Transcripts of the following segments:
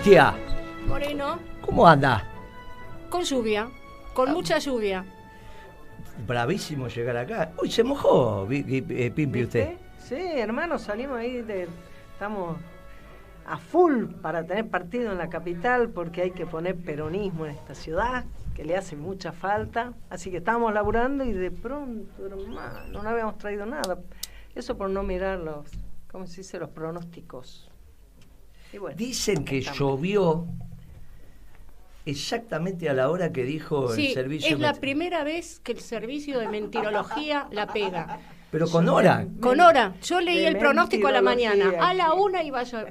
Cristian, Moreno, ¿cómo anda? con lluvia, con mucha lluvia. Bravísimo llegar acá. Uy, se mojó, Pimpi, usted. Sí, hermano, salimos ahí estamos a full para tener partido en la capital porque hay que poner peronismo en esta ciudad, que le hace mucha falta. Así que estábamos laburando y de pronto, hermano, no habíamos traído nada. Eso por no mirar ¿cómo se dice? Los pronósticos. Y bueno, dicen que llovió exactamente a la hora que dijo el servicio. Es la primera vez que el servicio de meteorología la pega. Pero con hora. Con hora. Yo leí el pronóstico a la mañana. A la sí. 1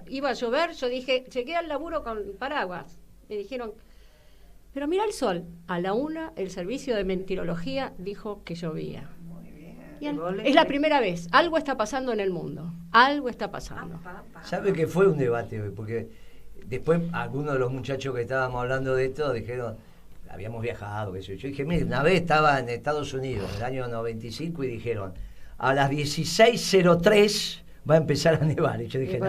iba a llover. Yo dije, llegué al laburo con paraguas. Me dijeron, pero mira el sol. A la 1 el servicio de meteorología dijo que llovía. Bien. Es la primera vez. Algo está pasando en el mundo. Algo está pasando. ¿Sabe que fue un debate hoy? Porque después algunos de los muchachos que estábamos hablando de esto dijeron, habíamos viajado, qué sé yo. Yo dije, mire, una vez estaba en Estados Unidos, en el año 95, y dijeron, a las 16:03 va a empezar a nevar. Y yo dije,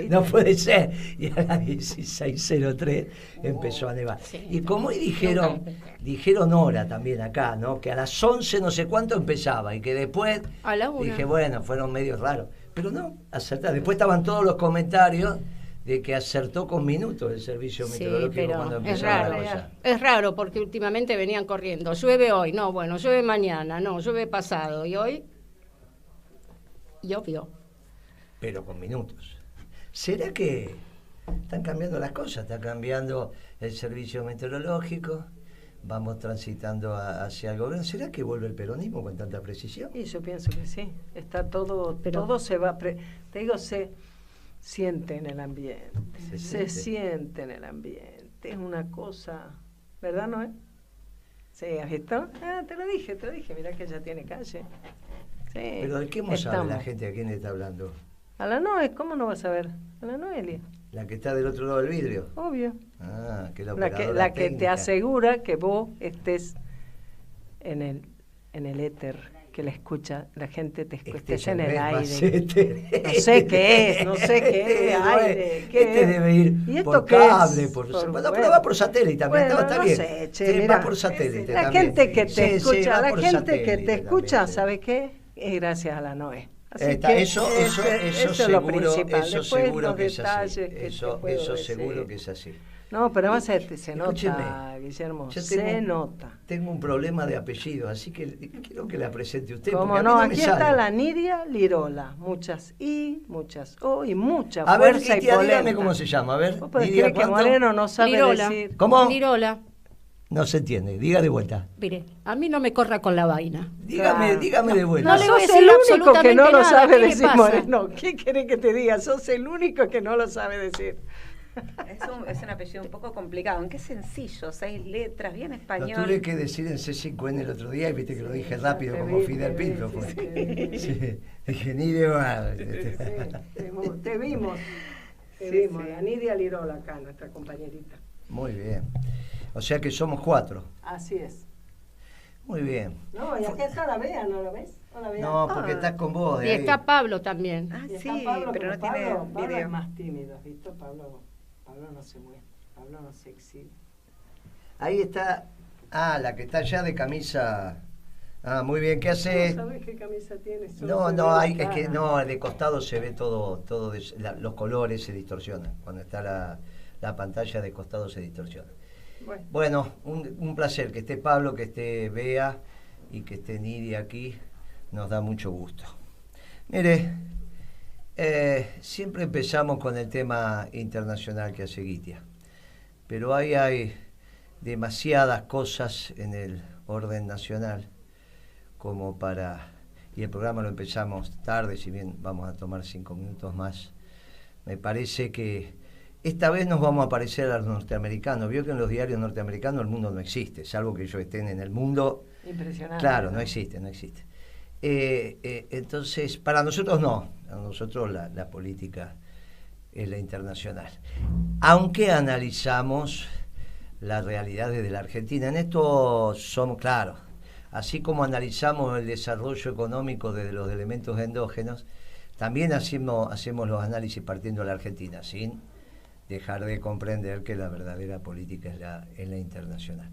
no puede ser. Y a las 16:03 empezó a nevar. Sí. Y como hoy dijeron hora también acá, ¿no? Que a las 11 no sé cuánto empezaba y que después a la 1. Dije, bueno, fueron medios raros. Pero no, acertaron. Después estaban todos los comentarios de que acertó con minutos el servicio meteorológico cuando empezaba la cosa. Es raro porque últimamente venían corriendo. Llueve hoy, no, bueno, llueve mañana, no, llueve pasado. Y hoy llovió. Pero con minutos. ¿Será que están cambiando las cosas? Está cambiando el servicio meteorológico, vamos transitando hacia el gobierno. ¿Será que vuelve el peronismo con tanta precisión? Y yo pienso que sí. Está todo se va, te digo, se siente en el ambiente. Se siente en el ambiente. Es una cosa, ¿verdad, Noé? Sí, ¿has visto? Te lo dije, mirá que ella tiene calle. Sí, pero ¿de qué sabe la gente a quién le está hablando? A la Noé, ¿cómo no vas a ver? A la Noelia. La que está del otro lado del vidrio. Obvio. Ah, que la que te asegura que vos estés en el éter, que la escucha, la gente te estés en el aire. No sé qué es, aire. ¿Qué debe ir por cable, bueno, pero va por satélite también, bueno, está no bien. Sé, che, va por satélite la también. Gente que te escucha, la gente que te escucha, también, ¿sabe qué? Es gracias a la Noé. Eso es seguro, lo principal. Eso después seguro que es así. Eso seguro que es así. No, pero además se Escúcheme, nota, Guillermo, se nota. Tengo un problema de apellido, así que quiero que la presente usted. Como no, aquí está la Nidia Lirola. Muchas I, muchas O y mucha fuerza y polenta. A ver, dígame cómo se llama, a ver. Nidia, que Moreno no sabe Lirola. decir. ¿Cómo? Lirola. No se entiende, diga de vuelta. Mire, a mí no me corra con la vaina. Dígame de vuelta. No le voy a Sos decir el único que no lo nada. sabe ¿Qué decir, le pasa? Moreno. ¿Qué querés que te diga? Sos el único que no lo sabe decir. Es un apellido un poco complicado, aunque es sencillo, 6 letras, bien español. Lo tuve que decir en C5N el otro día y viste que lo dije rápido como Fidel Pinto. Sí, dije, ni de mal. Te vimos. La Nidia Lirola acá, nuestra compañerita. Muy bien. O sea que somos 4. Así es. Muy bien. No, y acá está la Bea, ¿no la ves? No, porque estás con vos. Y está Pablo también. Sí, Pablo, pero no tiene Pablo video. es más tímido, ¿viste? Pablo no se muestra, Pablo no se exhibe. Ahí está, la que está allá de camisa. Muy bien, ¿qué hace? ¿No sabes qué camisa tiene? Es que de costado se ve todo los colores se distorsionan. Cuando está la pantalla de costado se distorsiona. Bueno, un placer que esté Pablo, que esté Bea y que esté Nidia aquí. Nos da mucho gusto. Mire, siempre empezamos con el tema internacional que hace Guitia, pero ahí hay demasiadas cosas en el orden nacional como para y el programa lo empezamos tarde, si bien vamos a tomar 5 minutos más. Me parece que esta vez nos vamos a parecer a los norteamericanos. Vio que en los diarios norteamericanos el mundo no existe, salvo que ellos estén en el mundo. Impresionante. Claro, no existe. Entonces, para nosotros no. Para nosotros la política es la internacional. Aunque analizamos la realidad desde la Argentina. En esto somos claros. Así como analizamos el desarrollo económico desde los elementos endógenos, también hacemos los análisis partiendo de la Argentina, sin dejar de comprender que la verdadera política es la internacional.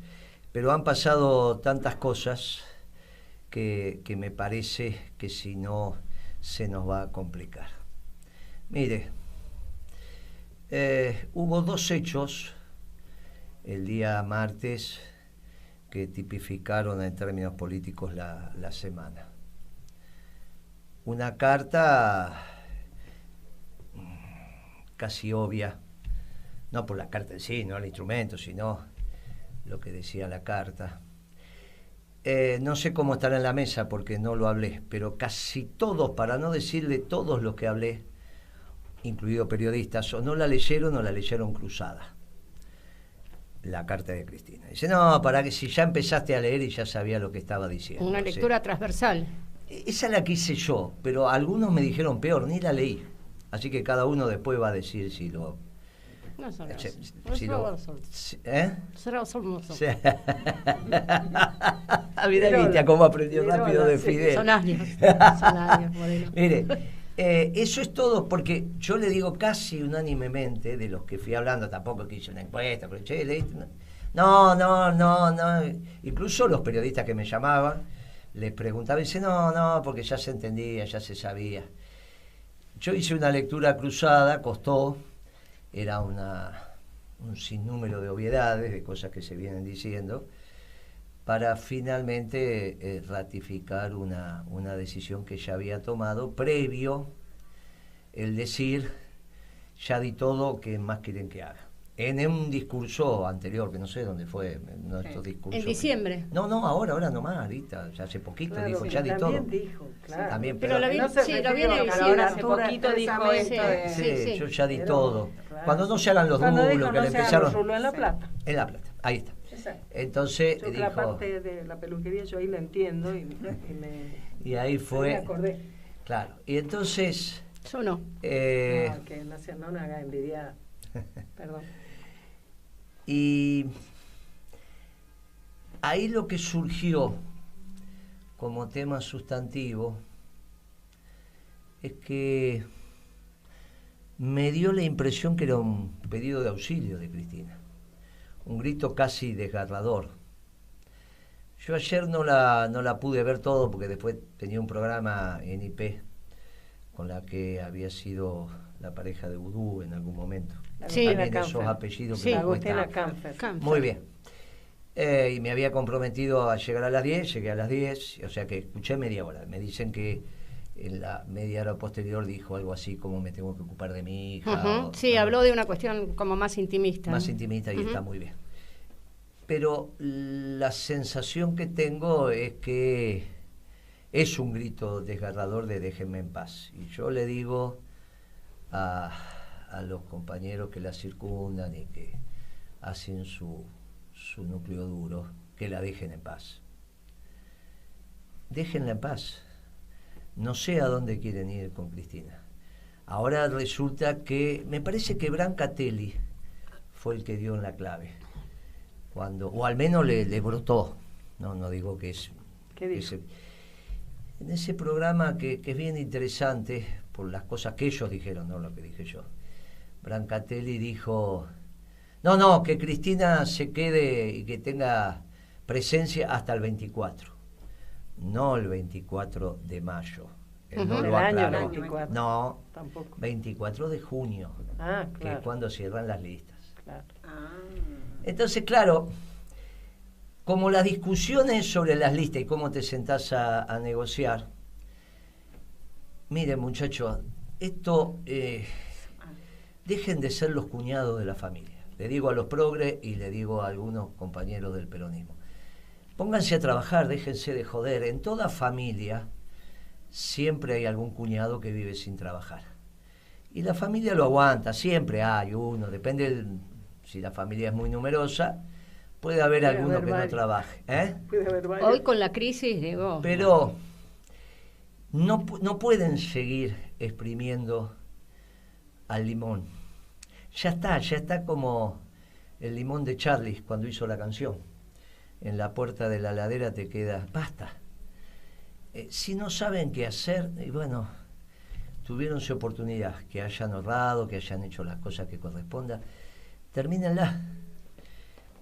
Pero han pasado tantas cosas que me parece que si no se nos va a complicar. Mire, hubo 2 hechos el día martes que tipificaron en términos políticos la semana. Una carta casi obvia, no por la carta en sí, no el instrumento, sino lo que decía la carta. No sé cómo estará en la mesa porque no lo hablé, pero casi todos, para no decirle todos los que hablé, incluidos periodistas, o no la leyeron cruzada, la carta de Cristina. Dice, no, para que si ya empezaste a leer y ya sabía lo que estaba diciendo. Una lectura transversal. Esa la quise yo, pero algunos me dijeron peor, ni la leí. Así que cada uno después va a decir si lo... No son Mirá, viste cómo aprendió rápido de Fidel. Son años, Moreno. Mire, eso es todo, porque yo le digo casi unánimemente de los que fui hablando, tampoco que hice una encuesta, pero che, ¿leíste? No. Incluso los periodistas que me llamaban, les preguntaba y dice, no, porque ya se entendía, ya se sabía. Yo hice una lectura cruzada, costó, era un sinnúmero de obviedades, de cosas que se vienen diciendo, para finalmente ratificar una decisión que ya había tomado, previo el decir, ya di todo, ¿qué más quieren que haga? En un discurso anterior, que no sé dónde fue, uno de estos discursos. ¿En diciembre? No, ahora nomás, ahorita, ya hace poquito, claro, dijo, ya di todo. Dijo, claro. También, pero lo viene diciendo hace poquito, dijo esto. Sí, yo ya di todo. Claro, cuando no se hagan los rulos, que le empezaron... Los rulos en La Plata. En La Plata, ahí está. Exacto. Entonces yo dijo... La parte de la peluquería yo ahí la entiendo y ahí fue... Me acordé. Claro, y entonces... Yo no. No, que no me haga envidiar. Perdón. Y ahí lo que surgió como tema sustantivo es que me dio la impresión que era un pedido de auxilio de Cristina, un grito casi desgarrador. Yo ayer no la pude ver todo porque después tenía un programa en IP con la que había sido la pareja de Vudú en algún momento. Sí, también esos apellidos que me cuesta. Muy bien. Y me había comprometido a llegar a las 10, llegué a las 10, o sea que escuché media hora. Me dicen que en la media hora posterior dijo algo así como me tengo que ocupar de mi hija. Sí, habló de una cuestión como más intimista. Más intimista y está muy bien. Pero la sensación que tengo es que es un grito desgarrador de déjenme en paz. Y yo le digo a los compañeros que la circundan y que hacen su núcleo duro, que la dejen en paz. Déjenla en paz. No sé a dónde quieren ir con Cristina. Ahora resulta que, me parece que Brancatelli fue el que dio en la clave. O al menos le brotó. No digo que es... ¿Qué dijo? En ese programa que es bien interesante, por las cosas que ellos dijeron, no lo que dije yo. Brancatelli dijo, que Cristina se quede y que tenga presencia hasta el 24, no el 24 de mayo. Él no lo aclaró. 24. No, tampoco. 24 de junio, claro. Que es cuando cierran las listas. Claro. Entonces, claro, como las discusiones sobre las listas y cómo te sentás a negociar, miren muchachos, esto... dejen de ser los cuñados de la familia. Le digo a los progres y le digo a algunos compañeros del peronismo. Pónganse a trabajar, déjense de joder. En toda familia siempre hay algún cuñado que vive sin trabajar. Y la familia lo aguanta, siempre hay uno, depende si la familia es muy numerosa, puede haber alguno que no trabaje. Puede haber hoy con la crisis, digo. Pero no pueden seguir exprimiendo al limón. Ya está como el limón de Charlie cuando hizo la canción. En la puerta de la heladera te queda, basta. Si no saben qué hacer, y bueno, tuvieron su oportunidad, que hayan ahorrado, que hayan hecho las cosas que correspondan, termínenla.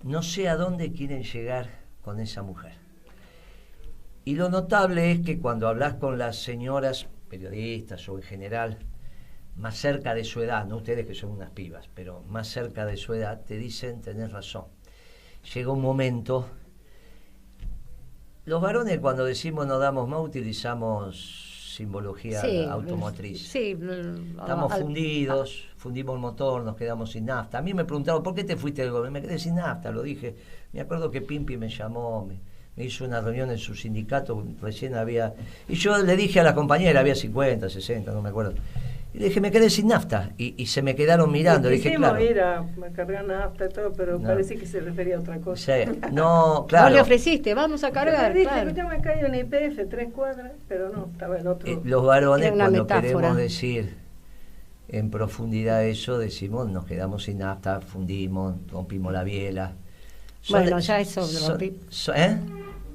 No sé a dónde quieren llegar con esa mujer. Y lo notable es que cuando hablas con las señoras periodistas o en general, más cerca de su edad, no ustedes que son unas pibas, pero más cerca de su edad, te dicen, tenés razón. Llega un momento, los varones cuando decimos no damos más utilizamos simbología automotriz. Sí, estamos fundidos, fundimos el motor, nos quedamos sin nafta. A mí me preguntaron, ¿por qué te fuiste del gobierno? Me quedé sin nafta, lo dije. Me acuerdo que Pimpi me llamó, me hizo una reunión en su sindicato, recién había... Y yo le dije a la compañera, había 50, 60, no me acuerdo. Y le dije, me quedé sin nafta. Y se me quedaron mirando. Le dije, claro. Ir a cargar nafta y todo, pero parece que se refería a otra cosa. Sí, no, claro. Vos le ofreciste, vamos a cargar. Le dije, yo me caigo en IPF 3 cuadras, pero no, estaba en otro. Los varones, cuando metáfora. queremos decir en profundidad eso, decimos, nos quedamos sin nafta, fundimos, rompimos la biela. Bueno, ya eso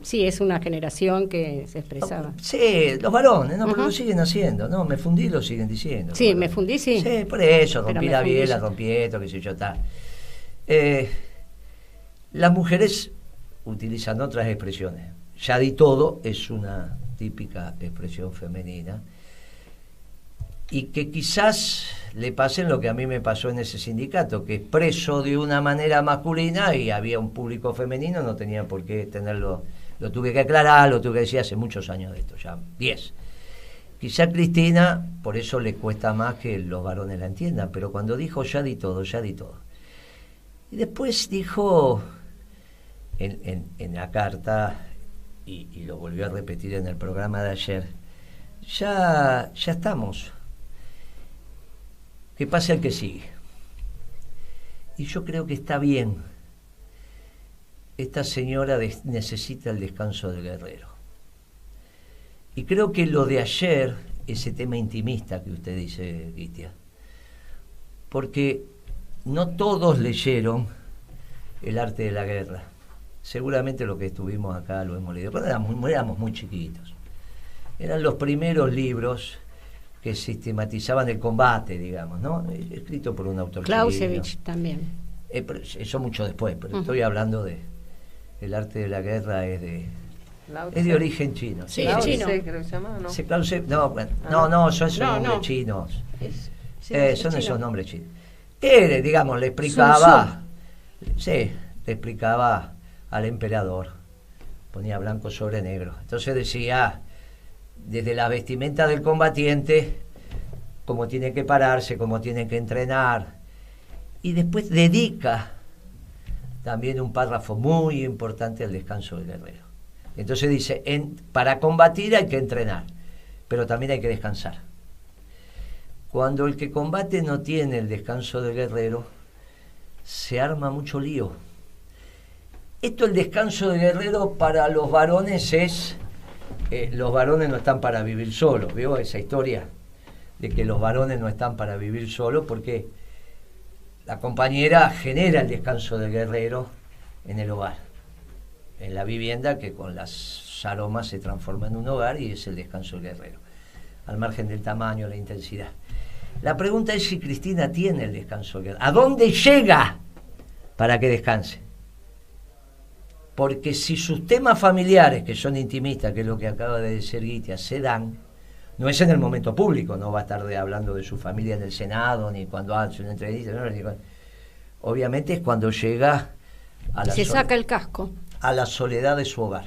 sí, es una generación que se expresaba. Sí, los varones, no, pero lo siguen haciendo, no, me fundí, lo siguen diciendo. Sí, me fundí, sí. Sí, por eso, rompí la biela, rompí esto, qué sé yo, tal. Las mujeres utilizan otras expresiones. Ya di todo es una típica expresión femenina. Y que quizás le pasen lo que a mí me pasó en ese sindicato, que expreso de una manera masculina y había un público femenino, no tenía por qué tenerlo. Lo tuve que aclarar, lo tuve que decir hace muchos años de esto, ya 10. Quizá Cristina, por eso le cuesta más que los varones la entiendan, pero cuando dijo ya di todo, ya di todo. Y después dijo en la carta, y lo volvió a repetir en el programa de ayer, ya estamos. Que pase el que sigue. Y yo creo que está bien. Esta señora necesita el descanso del guerrero. Y creo que lo de ayer, ese tema intimista que usted dice, Gitia, porque no todos leyeron El arte de la guerra. Seguramente los que estuvimos acá lo hemos leído, pero éramos muy chiquitos. Eran los primeros libros que sistematizaban el combate, digamos, ¿no? Escrito por un autor Clausewitz también. Eso mucho después, pero estoy hablando de El arte de la guerra es de origen chino. Sí, es chino. Creo que se llama, ¿no? Son esos nombres chinos. Son esos nombres chinos. Que, digamos, le explicaba al emperador. Ponía blanco sobre negro. Entonces decía, desde la vestimenta del combatiente, cómo tiene que pararse, cómo tiene que entrenar. Y después dedica también un párrafo muy importante al descanso del guerrero. Entonces dice, para combatir hay que entrenar, pero también hay que descansar. Cuando el que combate no tiene el descanso del guerrero, se arma mucho lío. El descanso del guerrero para los varones es, los varones no están para vivir solos, ¿vio? Esa historia de que los varones no están para vivir solos, porque la compañera genera el descanso del guerrero en el hogar, en la vivienda que con las aromas se transforma en un hogar y es el descanso del guerrero, al margen del tamaño, la intensidad. La pregunta es si Cristina tiene el descanso del guerrero. ¿A dónde llega para que descanse? Porque si sus temas familiares, que son intimistas, que es lo que acaba de decir Gitia, se dan, no es en el momento público, no va a estar hablando de su familia en el Senado, ni cuando hace una entrevista, obviamente es cuando llega a se saca el casco. A la soledad de su hogar.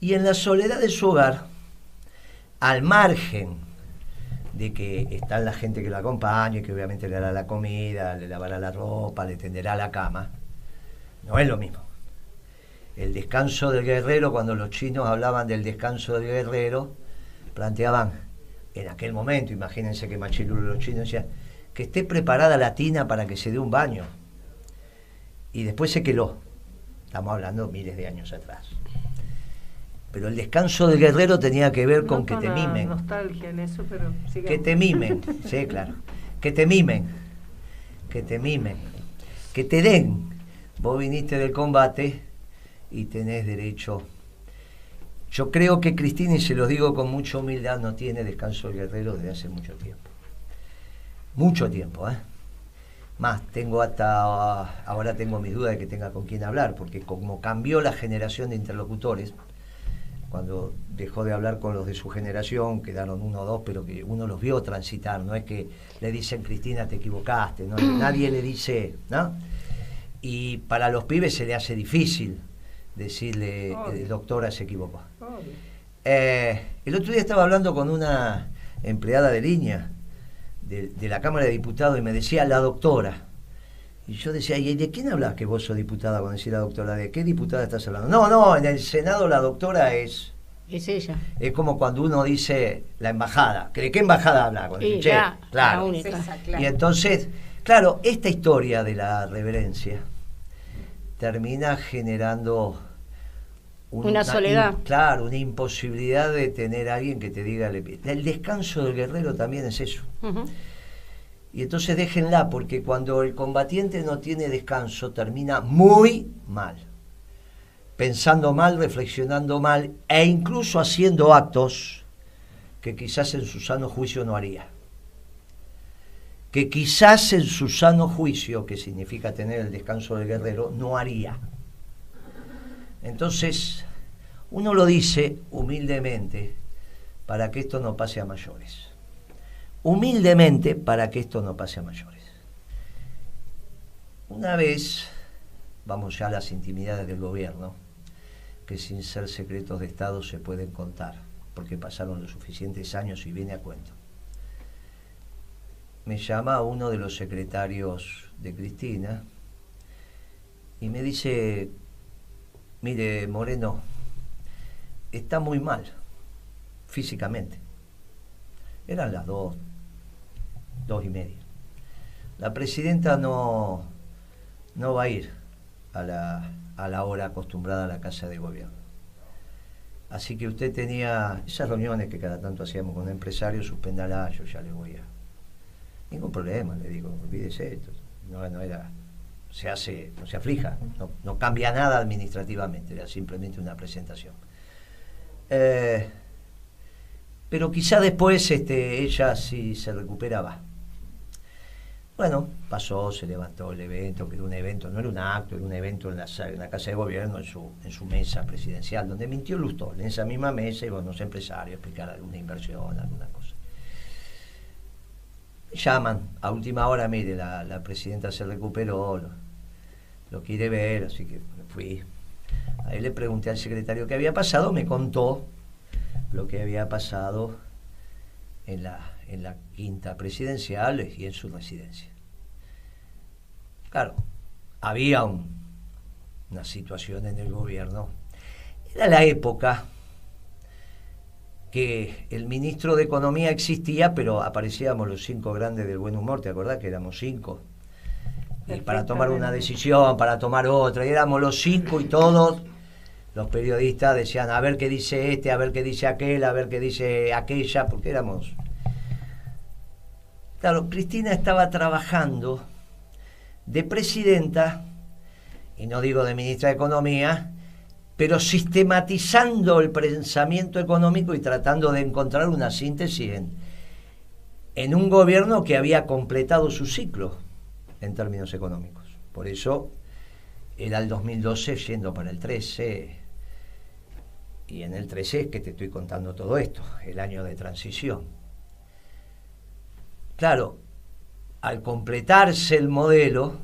Y en la soledad de su hogar, al margen de que está la gente que la acompaña, que obviamente le hará la comida, le lavará la ropa, le tenderá la cama, no es lo mismo. El descanso del guerrero, cuando los chinos hablaban del descanso del guerrero, planteaban en aquel momento, imagínense que Machirulo los chinos decía, que esté preparada la tina para que se dé un baño. Y después se queló. Estamos hablando miles de años atrás. Pero el descanso del guerrero tenía que ver con que te mimen. Nostalgia en eso, pero que te mimen, sí, claro. Que te mimen. Que te mimen. Que te den. Vos viniste del combate y tenés derecho. Yo creo que Cristina, y se lo digo con mucha humildad, no tiene descanso del guerrero desde hace mucho tiempo. Mucho tiempo, ¿eh? Más, ahora tengo mis dudas de que tenga con quién hablar, porque como cambió la generación de interlocutores, cuando dejó de hablar con los de su generación, quedaron uno o dos, pero que uno los vio transitar, no es que le dicen, Cristina, te equivocaste, ¿no? Nadie le dice, ¿no? Y para los pibes se le hace difícil decirle, doctora, se equivocó. El otro día estaba hablando con una empleada de línea de la Cámara de Diputados y me decía la doctora. Y yo decía, ¿y de quién hablas que vos sos diputada cuando decís la doctora? ¿De qué diputada estás hablando? No, en el Senado la doctora es ella. Es como cuando uno dice la embajada. ¿De qué embajada habla? Sí, claro. La única. Y entonces, claro, esta historia de la reverencia termina generando una soledad. Claro, una imposibilidad de tener a alguien que te diga. El descanso del guerrero también es eso. Uh-huh. Y entonces déjenla, porque cuando el combatiente no tiene descanso termina muy mal, pensando mal, reflexionando mal e incluso haciendo actos que quizás en su sano juicio no haría. Que quizás en su sano juicio, que significa tener el descanso del guerrero, no haría. Entonces, uno lo dice humildemente para que esto no pase a mayores. Humildemente para que esto no pase a mayores. Una vez, vamos ya a las intimidades del gobierno, que sin ser secretos de Estado se pueden contar, porque pasaron los suficientes años y viene a cuento. Me llama uno de los secretarios de Cristina y me dice, mire, Moreno, está muy mal, físicamente. Eran las 2:30. La presidenta no va a ir a la hora acostumbrada a la casa de gobierno. Así que usted tenía esas reuniones que cada tanto hacíamos con empresarios, suspéndala, yo ya le voy a... Ningún problema, le digo, olvídese esto. No era... no se aflija, no cambia nada administrativamente, era simplemente una presentación. Pero quizá después ella si se recuperaba. Bueno, pasó, se levantó el evento, que era un evento, no era un acto, era un evento en la Casa de Gobierno, en su mesa presidencial, donde mintió Lustol, en esa misma mesa iban los empresarios a explicar alguna inversión, alguna cosa. Me llaman, a última hora, mire, la presidenta se recuperó, lo quiere ver, así que fui. Ahí le pregunté al secretario qué había pasado, me contó lo que había pasado en la quinta presidencial y en su residencia. Claro, había una situación en el gobierno. Era la época que el ministro de Economía existía, pero aparecíamos los 5 grandes del buen humor, ¿te acordás que éramos 5? Y para tomar una decisión, para tomar otra, y éramos los 5 y todos los periodistas decían, a ver qué dice este, a ver qué dice aquel, a ver qué dice aquella, porque éramos... Claro, Cristina estaba trabajando de presidenta, y no digo de ministra de Economía, pero sistematizando el pensamiento económico y tratando de encontrar una síntesis en un gobierno que había completado su ciclo en términos económicos. Por eso era el 2012 yendo para el 13, y en el 13 es que te estoy contando todo esto, el año de transición. Claro, al completarse el modelo,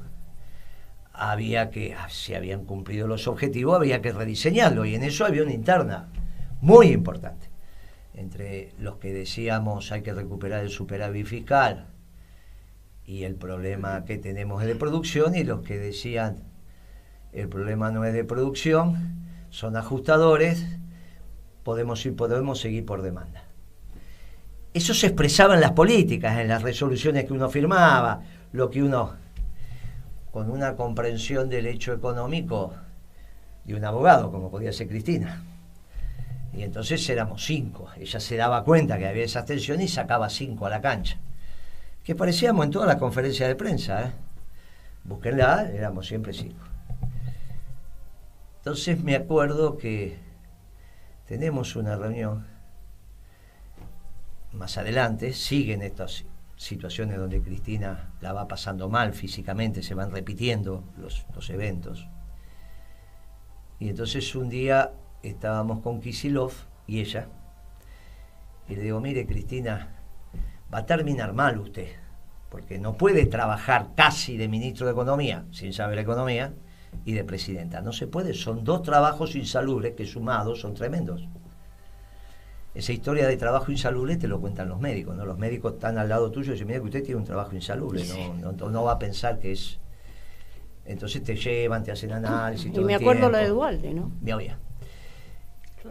si habían cumplido los objetivos, había que rediseñarlo, y en eso había una interna muy importante entre los que decíamos hay que recuperar el superávit fiscal y el problema que tenemos es de producción, y los que decían el problema no es de producción, son ajustadores, podemos seguir por demanda. eso se expresaba en las políticas, en las resoluciones que uno firmaba, lo que uno, con una comprensión del hecho económico de un abogado, como podía ser Cristina. Y entonces éramos 5. Ella se daba cuenta que había esa tensión y sacaba 5 a la cancha. Que parecíamos en todas las conferencias de prensa, ¿eh? Búsquenla, éramos siempre 5. Entonces me acuerdo que tenemos una reunión más adelante, siguen estas situaciones donde Cristina la va pasando mal físicamente, se van repitiendo los eventos. Y entonces un día estábamos con Kicillof y ella, y le digo, mire Cristina, va a terminar mal usted, porque no puede trabajar casi de ministro de Economía, sin saber economía, y de presidenta. No se puede, son 2 trabajos insalubres que sumados son tremendos. Esa historia de trabajo insalubre te lo cuentan los médicos, ¿no? Los médicos están al lado tuyo y dicen, mira que usted tiene un trabajo insalubre, no va a pensar que es... Entonces te llevan, te hacen análisis. Y me acuerdo lo de Dualde, ¿no? Me oía.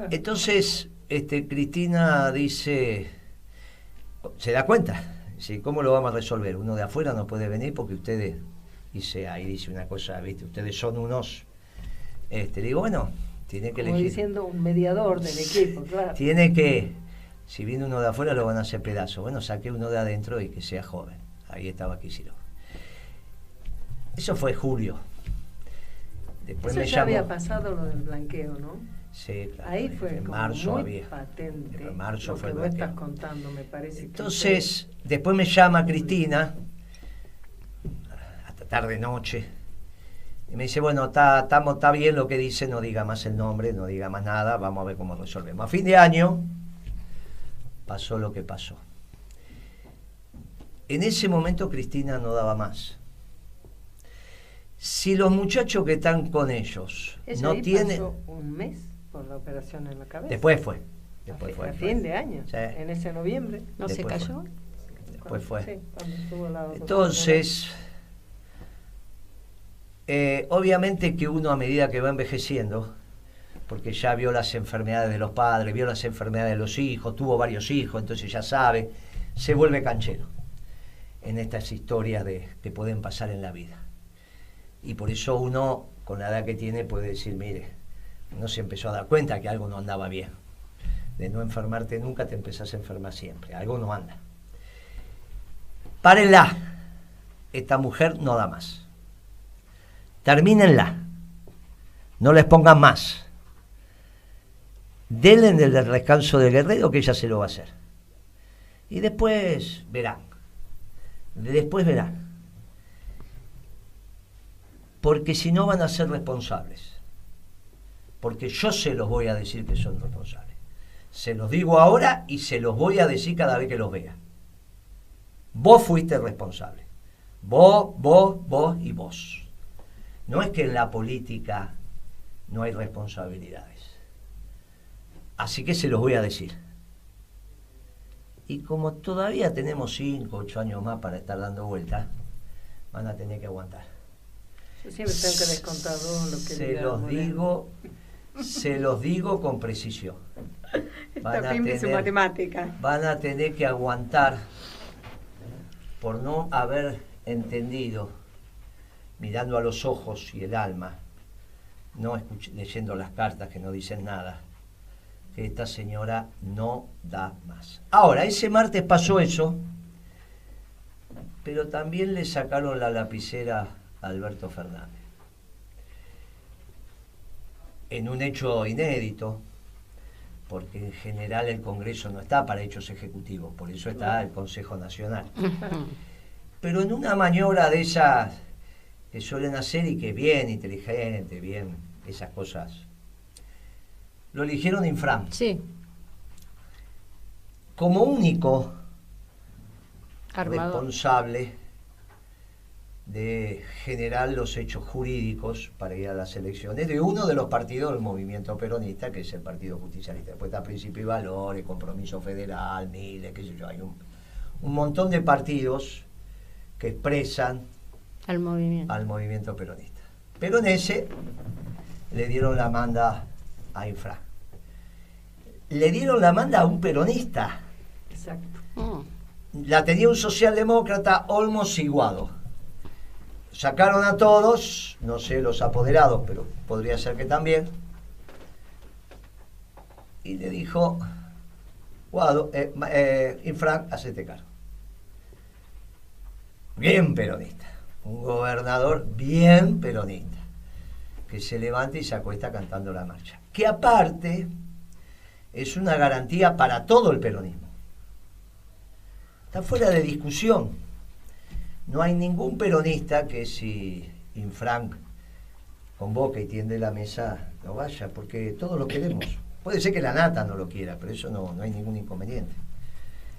Entonces, Cristina dice, se da cuenta, dice, ¿cómo lo vamos a resolver? Uno de afuera no puede venir porque ustedes, ahí dice una cosa, ¿viste? Ustedes son unos, le digo, bueno, tiene que como elegir. Diciendo un mediador del equipo, claro. Tiene que, si viene uno de afuera lo van a hacer pedazos. Bueno, saque uno de adentro y que sea joven. Ahí estaba Kicillof. Eso fue julio. Después Eso me ya llamó. había pasado lo del blanqueo, ¿no? Sí, claro. Ahí fue en como marzo muy había. patente En marzo lo fue que el vos blanqueo. estás contando, me parece. Entonces, después me llama Cristina, hasta tarde noche, y me dice, bueno, está bien lo que dice, no diga más el nombre, no diga más nada, vamos a ver cómo resolvemos. A fin de año pasó lo que pasó. En ese momento Cristina no daba más. Si los muchachos que están con ellos no tienen... Pasó un mes por la operación en la cabeza. Después fue. A fin de año, sí. En ese noviembre. ¿No se cayó? Después fue. Sí, cuando estuvo la Entonces, obviamente que uno a medida que va envejeciendo, porque ya vio las enfermedades de los padres, vio las enfermedades de los hijos, tuvo varios hijos, entonces ya sabe, se vuelve canchero en estas historias que pueden pasar en la vida. Y por eso uno, con la edad que tiene, puede decir, mire, uno se empezó a dar cuenta que algo no andaba bien. De no enfermarte nunca, te empezás a enfermar siempre. Algo no anda. Párenla. Esta mujer no da más. Termínenla. No les pongan más. Denle el descanso de Guerrero, que ella se lo va a hacer. Y después verán. Después verán. Porque si no van a ser responsables. Porque yo se los voy a decir que son responsables. Se los digo ahora y se los voy a decir cada vez que los vea. Vos fuiste responsable. Vos y vos. No es que en la política no hay responsabilidades. Así que se los voy a decir. Y como todavía tenemos 5, 8 años más para estar dando vueltas, van a tener que aguantar. Yo siempre tengo que descontar lo que se los digo con precisión. Van a tener que aguantar por no haber entendido, mirando a los ojos y el alma, no leyendo las cartas que no dicen nada, que esta señora no da más. Ahora, ese martes pasó eso, pero también le sacaron la lapicera a Alberto Fernández. En un hecho inédito, porque en general el Congreso no está para hechos ejecutivos, por eso está el Consejo Nacional. Pero en una maniobra de esas que suelen hacer y que bien inteligente, bien esas cosas, lo eligieron infran. Sí. Como único Armado. Responsable de generar los hechos jurídicos para ir a las elecciones de uno de los partidos del movimiento peronista, que es el Partido Justicialista. Después está Principio y Valores, Compromiso Federal, Miles, qué sé yo, hay un montón de partidos que expresan al movimiento peronista. Pero en ese le dieron la manda a Infran. Le dieron la manda a un peronista. Exacto. La tenía un socialdemócrata, Olmos y Guado. Sacaron a todos, no sé los apoderados, pero podría ser que también. Y le dijo, Guado, Infran, hacete cargo. Bien peronista. Un gobernador bien peronista. Que se levanta y se acuesta cantando la marcha. Que aparte es una garantía para todo el peronismo. Está fuera de discusión. No hay ningún peronista que si Infran convoca y tiende la mesa no vaya, porque todos lo queremos. Puede ser que la nata no lo quiera, pero eso no hay ningún inconveniente.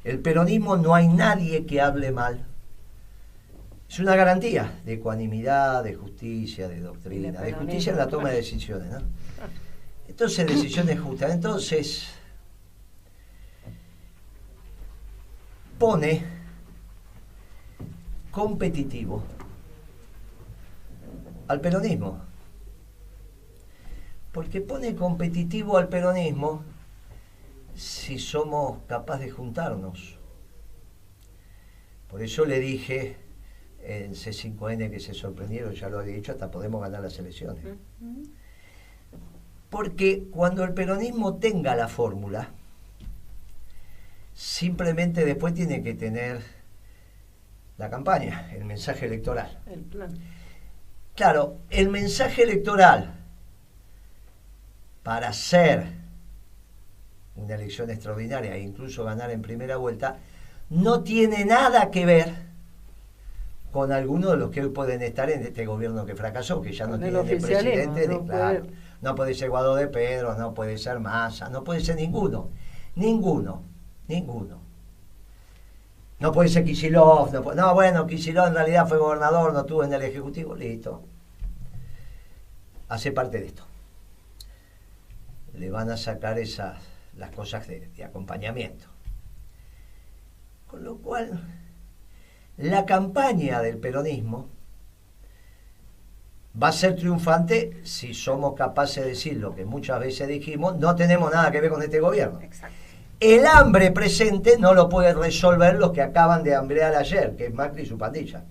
El peronismo no hay nadie que hable mal. Es una garantía de ecuanimidad, de justicia, de doctrina, de justicia en la toma de decisiones, ¿no? Entonces, decisiones justas. Entonces, pone competitivo al peronismo. Porque pone competitivo al peronismo si somos capaces de juntarnos. Por eso le dije en C5N que se sorprendieron, ya lo había dicho, hasta podemos ganar las elecciones. Porque cuando el peronismo tenga la fórmula, simplemente después tiene que tener la campaña, el mensaje electoral. El plan. Claro, el mensaje electoral para hacer una elección extraordinaria e incluso ganar en primera vuelta, no tiene nada que ver con algunos de los que hoy pueden estar en este gobierno que fracasó, que ya no tiene de presidente, claro. No puede ser Guado de Pedro, no puede ser Massa, no puede ser ninguno. No puede ser Kicillof, bueno, Kicillof en realidad fue gobernador, no estuvo en el Ejecutivo, listo. Hace parte de esto. Le van a sacar las cosas de acompañamiento. Con lo cual, la campaña del peronismo va a ser triunfante si somos capaces de decir lo que muchas veces dijimos, no tenemos nada que ver con este gobierno. Exacto. El hambre presente no lo puede resolver los que acaban de hambrear ayer, que es Macri y su pandilla.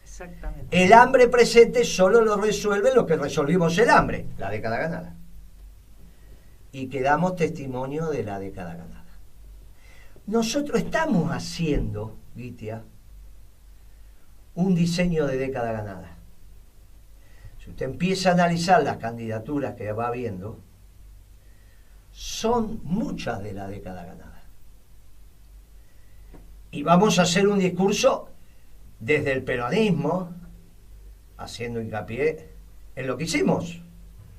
Exactamente. El hambre presente solo lo resuelven los que resolvimos el hambre, la década ganada. Y que damos testimonio de la década ganada. Nosotros estamos haciendo, Gitia, un diseño de década ganada. Si usted empieza a analizar las candidaturas que va viendo, son muchas de la década ganada. Y vamos a hacer un discurso desde el peronismo, haciendo hincapié en lo que hicimos.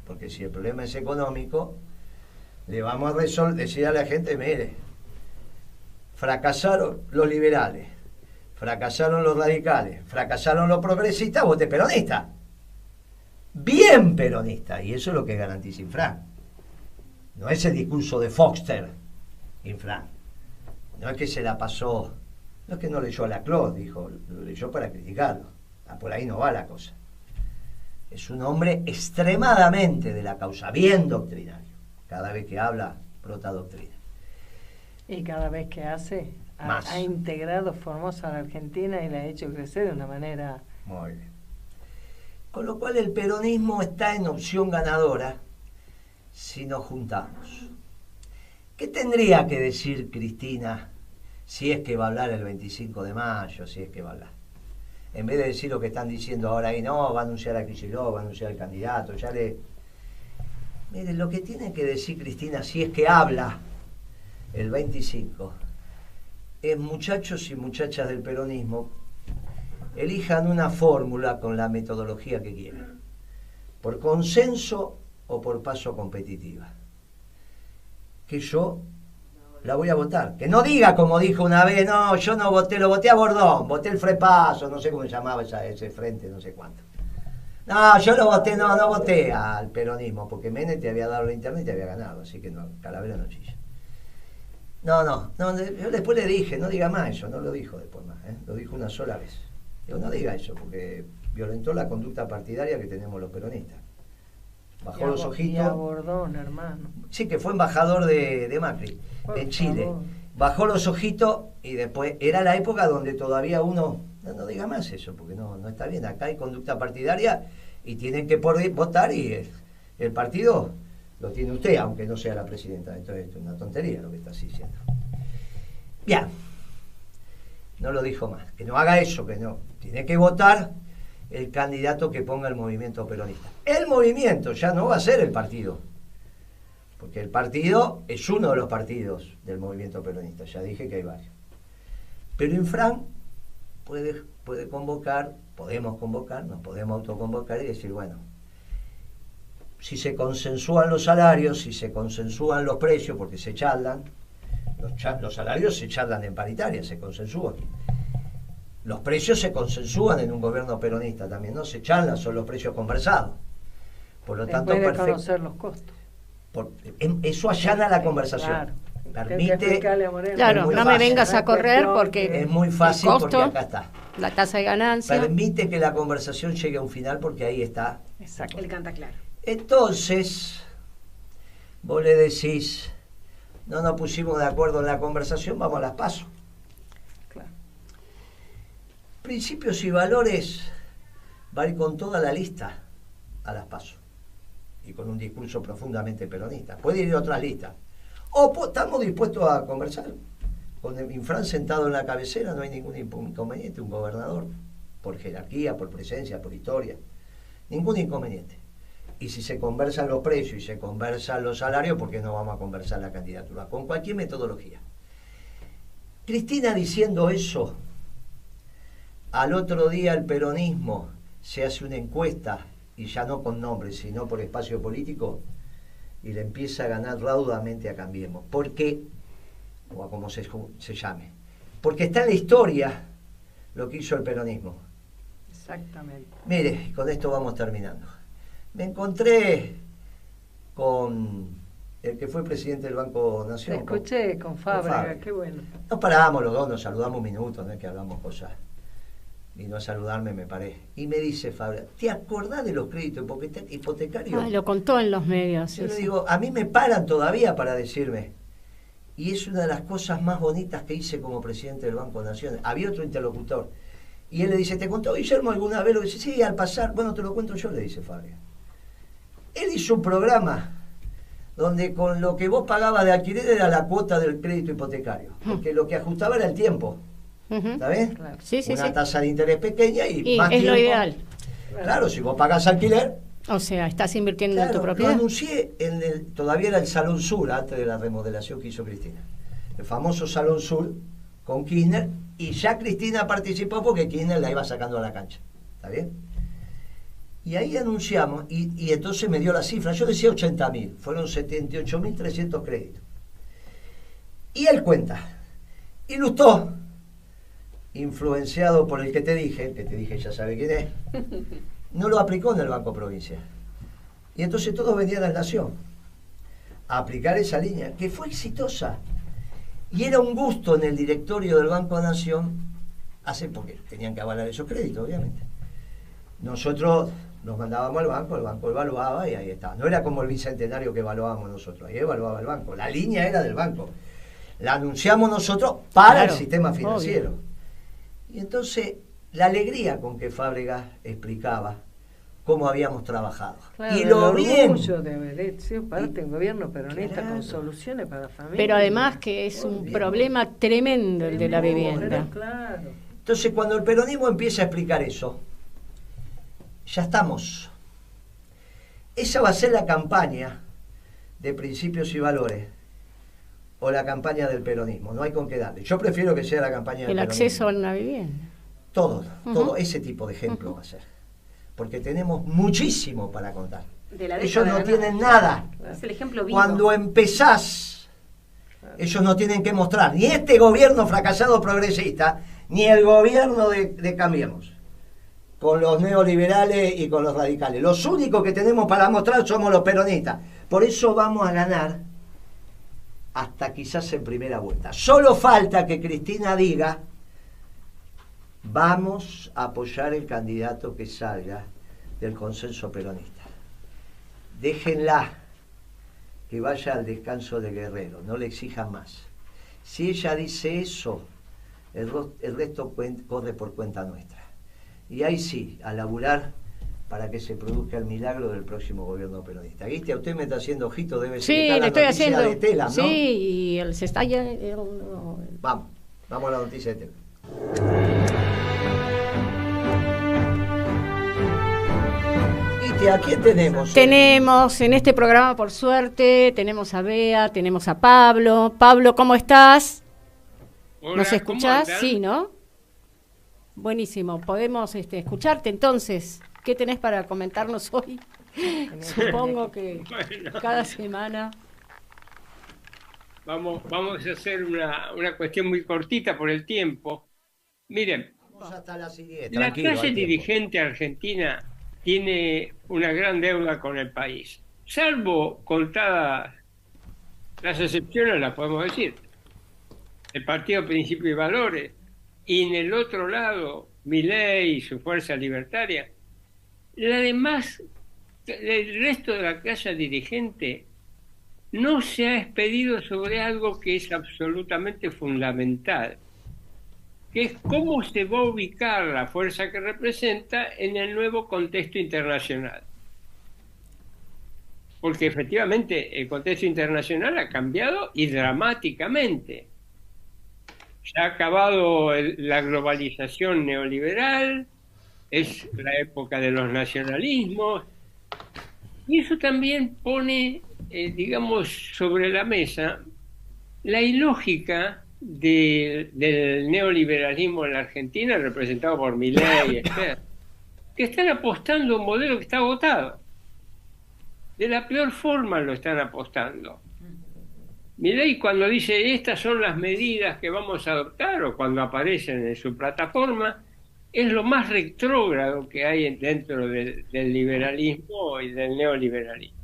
Porque si el problema es económico, le vamos a decir a la gente, mire, fracasaron los liberales, fracasaron los radicales, fracasaron los progresistas, vote peronista. Bien peronista. Y eso es lo que garantiza Infran. No es el discurso de Foster, Infran. No es que se la pasó, no es que no leyó a Laclau, dijo, lo leyó para criticarlo. Por ahí no va la cosa. Es un hombre extremadamente de la causa, bien doctrinario. Cada vez que habla, brota doctrina. Y cada vez que hace, ha integrado Formosa a la Argentina y la ha hecho crecer de una manera... Muy bien. Con lo cual el peronismo está en opción ganadora si nos juntamos. ¿Qué tendría que decir Cristina si es que va a hablar el 25 de mayo, si es que va a hablar? En vez de decir lo que están diciendo ahora ahí, no, va a anunciar a Kicillof, va a anunciar al candidato, Mire, lo que tiene que decir Cristina si es que habla el 25 es, muchachos y muchachas del peronismo, elijan una fórmula con la metodología que quieran, por consenso o por paso competitiva, que yo la voy a votar. Que no diga como dijo una vez, no, yo no voté, lo voté a Bordón, voté el Frepaso, no sé cómo se llamaba ese frente, no sé cuánto. No, yo no voté al peronismo, porque Menem te había dado la internet y te había ganado, así que no, Calavera no chilla. No, yo después le dije, no diga más eso, no lo dijo después más, lo dijo una sola vez. Digo, no diga eso, porque violentó la conducta partidaria que tenemos los peronistas. Bajó los ojitos. Y a Bordón, hermano. Sí, que fue embajador de Macri en Chile. bajó los ojitos y después era la época donde todavía uno, no diga más eso, porque no está bien, acá hay conducta partidaria y tienen que poder votar y el partido lo tiene usted, aunque no sea la presidenta. Entonces esto es una tontería lo que está diciendo. Bien, no lo dijo más, que no haga eso, que no, tiene que votar el candidato que ponga el movimiento peronista. El movimiento ya no va a ser el partido, porque el partido es uno de los partidos del movimiento peronista, ya dije que hay varios. Pero Infran puede convocar, podemos convocar, nos podemos autoconvocar y decir, bueno, si se consensúan los salarios, si se consensúan los precios, porque se charlan, los salarios se charlan en paritaria, se consensúan. Los precios se consensúan en un gobierno peronista también, no se charlan, son los precios conversados. Por lo tanto, puede conocer los costos. Eso allana la conversación. Claro. Permite. Claro, no me vengas a correr porque es muy fácil, el costo, porque acá está. La tasa de ganancia. Permite que la conversación llegue a un final porque ahí está. Exacto. Él canta claro. Entonces, vos le decís, no nos pusimos de acuerdo en la conversación, vamos a las PASO. Claro. Principios y valores va a ir con toda la lista a las PASO y con un discurso profundamente peronista. Puede ir a otras listas. O estamos dispuestos a conversar. Con el Infran sentado en la cabecera no hay ningún inconveniente, un gobernador, por jerarquía, por presencia, por historia. Ningún inconveniente. Y si se conversan los precios y se conversan los salarios, ¿por qué no vamos a conversar la candidatura? Con cualquier metodología. Cristina diciendo eso, al otro día el peronismo se hace una encuesta, y ya no con nombres, sino por espacio político, y le empieza a ganar raudamente a Cambiemos. ¿Por qué? O a como se llame. Porque está en la historia lo que hizo el peronismo. Exactamente. Mire, con esto vamos terminando. Me encontré con el que fue presidente del Banco Nación. Te escuché con Fábrega, qué bueno. Nos paramos los dos, nos saludamos un minuto, no es que hablamos cosas. Vino a saludarme, me paré. Y me dice Fábrega, ¿te acordás de los créditos hipotecarios? Lo contó en los medios. Yo le digo, a mí me paran todavía para decirme. Y es una de las cosas más bonitas que hice como presidente del Banco Nación. Había otro interlocutor. Y él le dice, ¿te contó Guillermo alguna vez? Lo dice, sí, al pasar. Bueno, te lo cuento yo, le dice Fábrega. Él hizo un programa donde con lo que vos pagabas de alquiler era la cuota del crédito hipotecario. Porque lo que ajustaba era el tiempo. ¿Está bien? Claro. Sí, una tasa de interés pequeña y más es tiempo. lo ideal. Claro, si vos pagás alquiler. O sea, estás invirtiendo en tu propiedad. Lo anuncié, todavía era el Salón Sur, antes de la remodelación que hizo Cristina. El famoso Salón Sur con Kirchner, y ya Cristina participó porque Kirchner la iba sacando a la cancha. ¿Está bien? Y ahí anunciamos, y entonces me dio la cifra. Yo decía 80.000, fueron 78.300 créditos. Y él cuenta, y Lustó, influenciado por el que te dije ya sabe quién es, no lo aplicó en el Banco Provincia. Y entonces todos venían a la Nación a aplicar esa línea, que fue exitosa. Y era un gusto en el directorio del Banco Nación porque tenían que avalar esos créditos, obviamente. Nosotros nos mandábamos al banco, el banco evaluaba y ahí estaba. No era como el bicentenario que evaluábamos nosotros, ahí evaluaba el banco. La línea era del banco. La anunciamos nosotros para el sistema financiero. Obvio. Y entonces, la alegría con que Fábrega explicaba cómo habíamos trabajado. Claro, y lo bien. De haber sido parte de un gobierno peronista con soluciones para la familia. Pero además que es un problema tremendo el de la vivienda. Claro. Entonces, cuando el peronismo empieza a explicar eso, ya estamos. Esa va a ser la campaña de principios y valores. O la campaña del peronismo, no hay con qué darle. Yo prefiero que sea la campaña del peronismo. El acceso a una vivienda. Todo ese tipo de ejemplo va a ser. Porque tenemos muchísimo para contar. Ellos no tienen nada. Es el ejemplo vivo. Cuando empezás, ellos no tienen que mostrar ni este gobierno fracasado progresista, ni el gobierno de Cambiemos, con los neoliberales y con los radicales. Los únicos que tenemos para mostrar somos los peronistas. Por eso vamos a ganar hasta quizás en primera vuelta. Solo falta que Cristina diga, vamos a apoyar el candidato que salga del consenso peronista. Déjenla que vaya al descanso de Guerrero, no le exijan más. Si ella dice eso, el resto corre por cuenta nuestra. Y ahí sí, a laburar para que se produzca el milagro del próximo gobierno peronista. ¿Viste? A usted me está haciendo ojito, debe ser sí, que está le la estoy noticia haciendo. de Telam, ¿no? Sí, y se está ya. Vamos a la noticia de Telam. ¿A quién tenemos? Tenemos en este programa, por suerte, tenemos a Bea, tenemos a Pablo. Pablo, ¿cómo estás? Hola, ¿Nos escuchás? ¿cómo andan? Sí, ¿no? Buenísimo. Podemos escucharte entonces. ¿Qué tenés para comentarnos hoy? Supongo que Bueno, cada semana. vamos a hacer una cuestión muy cortita por el tiempo. Miren, Vamos hasta la siguiente. la Tranquilo, clase hay tiempo. dirigente argentina tiene una gran deuda con el país. Salvo contadas las excepciones, las podemos decir. El Partido Principio y Valores, y en el otro lado, Milei y su fuerza libertaria. Además, el resto de la clase dirigente no se ha expedido sobre algo que es absolutamente fundamental, que es cómo se va a ubicar la fuerza que representa en el nuevo contexto internacional. Porque efectivamente el contexto internacional ha cambiado y dramáticamente. Se ha acabado la globalización neoliberal, es la época de los nacionalismos, y eso también pone, digamos, sobre la mesa la ilógica del neoliberalismo en la Argentina, representado por Milei y Esper, que están apostando a un modelo que está agotado. De la peor forma lo están apostando. Milei, cuando dice estas son las medidas que vamos a adoptar, o cuando aparecen en su plataforma, es lo más retrógrado que hay dentro del liberalismo y del neoliberalismo.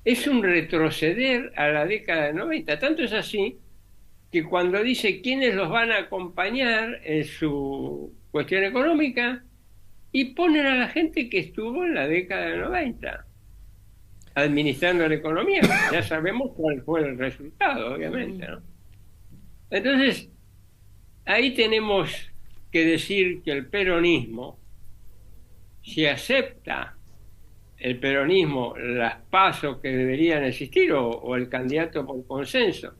Es un retroceder a la década de 90. Tanto es así que cuando dice quiénes los van a acompañar en su cuestión económica, y ponen a la gente que estuvo en la década de 90 administrando la economía. Ya sabemos cuál fue el resultado, obviamente, ¿no? Entonces, ahí tenemos que decir que el peronismo, si acepta el peronismo las pasos que deberían existir, o el candidato por consenso,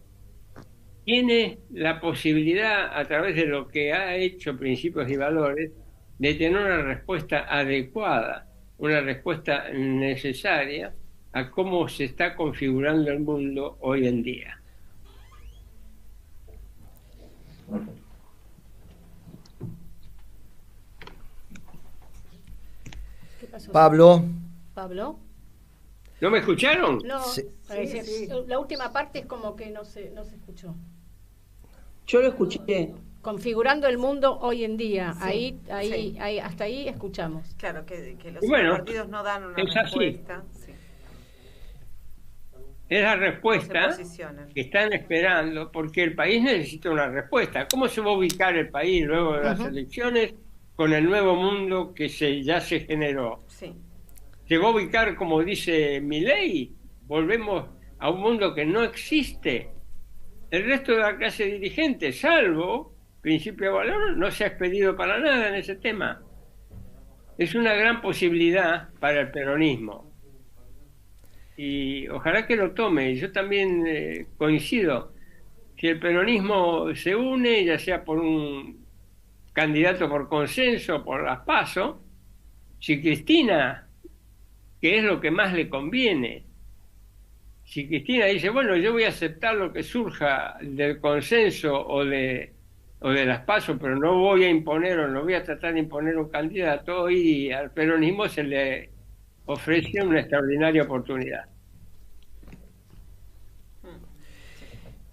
tiene la posibilidad, a través de lo que ha hecho Principios y Valores, de tener una respuesta adecuada, una respuesta necesaria a cómo se está configurando el mundo hoy en día. ¿Qué pasó? Pablo. ¿No me escucharon? No, Sí. Sí. La última parte es como que no se escuchó. Yo lo escuché. Configurando el mundo hoy en día. Sí, Ahí, hasta ahí escuchamos. Claro, que los Bueno, partidos no dan una es así. respuesta. Sí. Es la Se respuesta posicionan. que están esperando, porque el país necesita una respuesta. ¿Cómo se va a ubicar el país luego de las elecciones con el nuevo mundo que ya se generó? Sí. ¿Se va a ubicar, como dice Milei? Volvemos a un mundo que no existe. El resto de la clase dirigente, salvo Principio de Valor, no se ha expedido para nada en ese tema. Es una gran posibilidad para el peronismo. Y ojalá que lo tome. Yo también coincido. Si el peronismo se une, ya sea por un candidato por consenso, por las PASO, si Cristina, que es lo que más le conviene, si Cristina dice, bueno, yo voy a aceptar lo que surja del consenso o de las PASO, pero no voy a imponer o no voy a tratar de imponer un candidato, y al peronismo se le ofrece una extraordinaria oportunidad.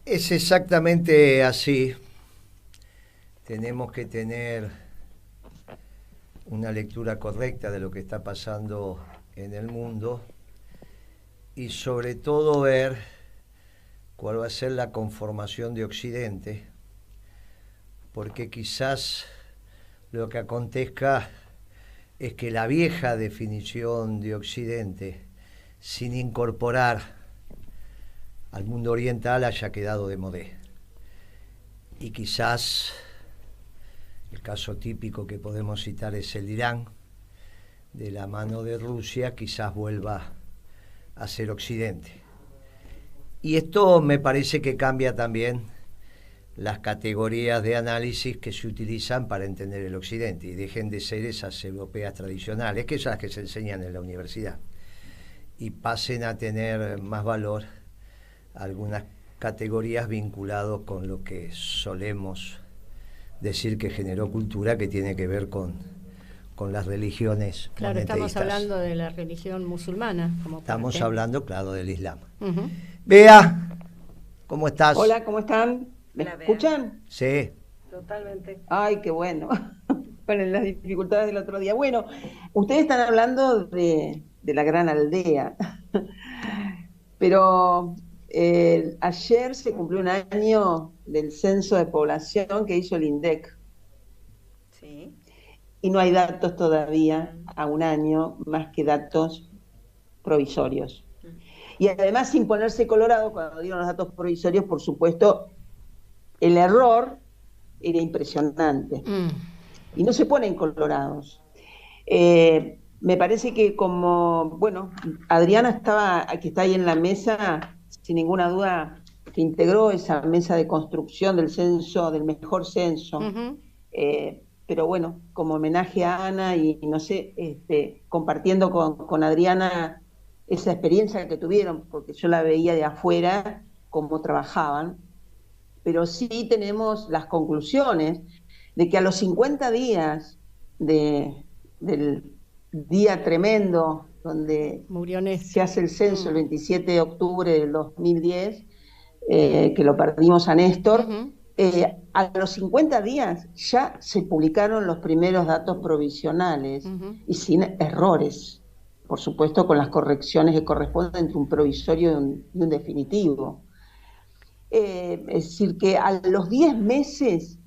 Es exactamente así. Tenemos que tener una lectura correcta de lo que está pasando en el mundo y sobre todo ver cuál va a ser la conformación de Occidente, porque quizás lo que acontezca es que la vieja definición de Occidente, sin incorporar al mundo oriental, haya quedado de modé. y quizás el caso típico que podemos citar es el de Irán, de la mano de Rusia, quizás vuelva a ser Occidente. Y esto me parece que cambia también las categorías de análisis que se utilizan para entender el Occidente y dejen de ser esas europeas tradicionales, que son las que se enseñan en la universidad, y pasen a tener más valor algunas categorías vinculadas con lo que solemos decir que generó cultura, que tiene que ver con las religiones. Claro, estamos hablando de la religión musulmana. Estamos hablando, claro, del Islam. Bea, ¿cómo estás? Hola, ¿cómo están? ¿Me escuchan? Sí. Totalmente. Ay, qué bueno. Bueno, las dificultades del otro día. Bueno, ustedes están hablando de la gran aldea, pero ayer se cumplió un año del censo de población que hizo el INDEC. Sí. Y no hay datos todavía a un año, más que datos provisorios. Y además, sin ponerse colorado, cuando dieron los datos provisorios, por supuesto, el error era impresionante. Y no se ponen colorados. Me parece que como, bueno, Adriana que está ahí en la mesa, sin ninguna duda, que integró esa mesa de construcción del censo, del mejor censo. Pero bueno, como homenaje a Ana y no sé, compartiendo con Adriana esa experiencia que tuvieron, porque yo la veía de afuera, cómo trabajaban, pero sí tenemos las conclusiones de que a los 50 días del día tremendo, donde se hace el censo el 27 de octubre del 2010, que lo perdimos a Néstor, a los 50 días ya se publicaron los primeros datos provisionales y sin errores, por supuesto con las correcciones que corresponden entre un provisorio y un definitivo. Es decir, que a los 10 meses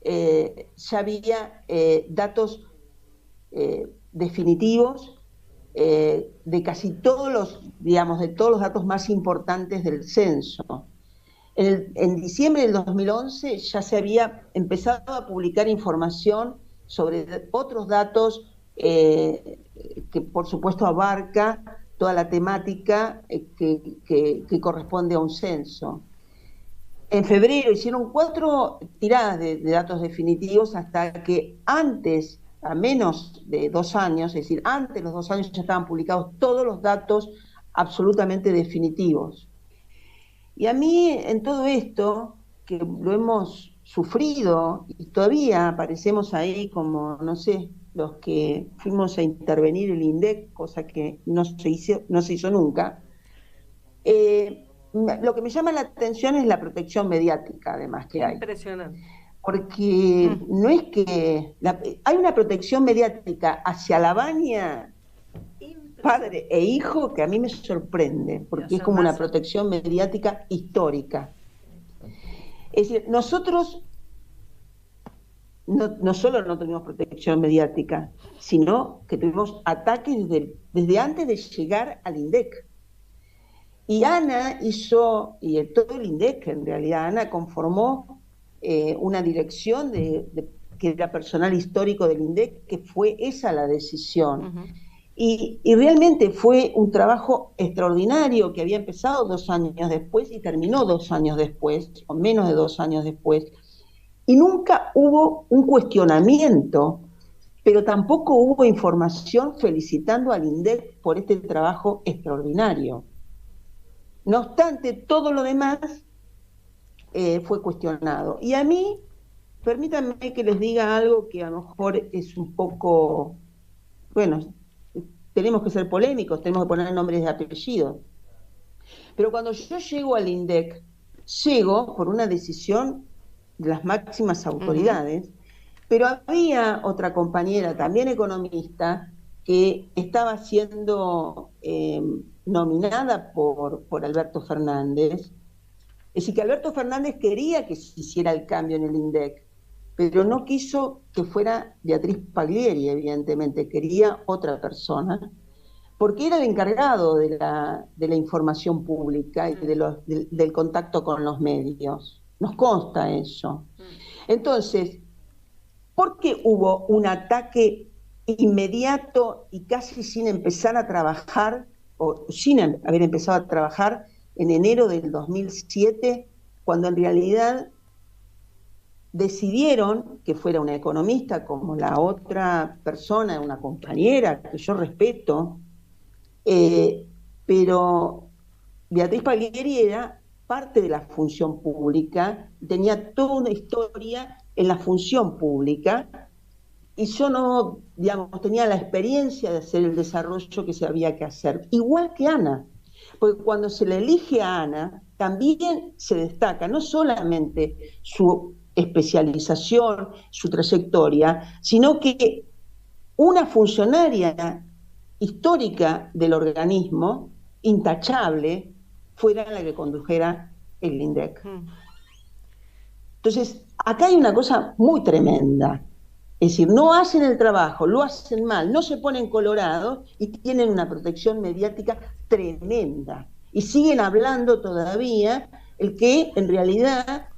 ya había datos definitivos de casi todos los datos más importantes del censo. En diciembre del 2011 ya se había empezado a publicar información sobre otros datos que por supuesto abarca toda la temática que corresponde a un censo. En febrero hicieron 4 tiradas de datos definitivos hasta que a menos de 2 años, es decir, antes de los 2 años ya estaban publicados todos los datos absolutamente definitivos. Y a mí, en todo esto, que lo hemos sufrido y todavía aparecemos ahí como, no sé, los que fuimos a intervenir el INDEC, cosa que no se hizo nunca, lo que me llama la atención es la protección mediática, además, que hay. Impresionante. Porque no es que... hay una protección mediática hacia la baña, padre e hijo, que a mí me sorprende, porque es como una protección mediática histórica. Es decir, nosotros no solo no tuvimos protección mediática, sino que tuvimos ataques desde antes de llegar al INDEC. Y Ana hizo, y todo el INDEC en realidad, Ana conformó una dirección que era personal histórico del INDEC, que fue esa la decisión. Y realmente fue un trabajo extraordinario que había empezado 2 años después y terminó 2 años después, o menos de 2 años después. Y nunca hubo un cuestionamiento, pero tampoco hubo información felicitando al INDEC por este trabajo extraordinario. No obstante, todo lo demás fue cuestionado. Y a mí, permítanme que les diga algo que a lo mejor es un poco, bueno, tenemos que ser polémicos, tenemos que poner nombres y apellidos. Pero cuando yo llego al INDEC, llego por una decisión de las máximas autoridades, pero había otra compañera, también economista, que estaba siendo nominada por Alberto Fernández. Es decir, que Alberto Fernández quería que se hiciera el cambio en el INDEC, pero no quiso que fuera Beatriz Paglieri, evidentemente, quería otra persona, porque era el encargado de la información pública y del contacto con los medios. nos consta eso. Entonces, ¿por qué hubo un ataque inmediato y casi sin empezar a trabajar, o sin haber empezado a trabajar en enero del 2007, cuando en realidad decidieron que fuera una economista como la otra persona, una compañera que yo respeto, pero Beatriz Palmieri era parte de la función pública, tenía toda una historia en la función pública, y yo no, digamos, tenía la experiencia de hacer el desarrollo que se había que hacer, igual que Ana, porque cuando se le elige a Ana, también se destaca no solamente su especialización, su trayectoria, sino que una funcionaria histórica del organismo, intachable, fuera la que condujera el INDEC. Entonces, acá hay una cosa muy tremenda. Es decir, no hacen el trabajo, lo hacen mal, no se ponen colorados y tienen una protección mediática tremenda. Y siguen hablando todavía el que en realidad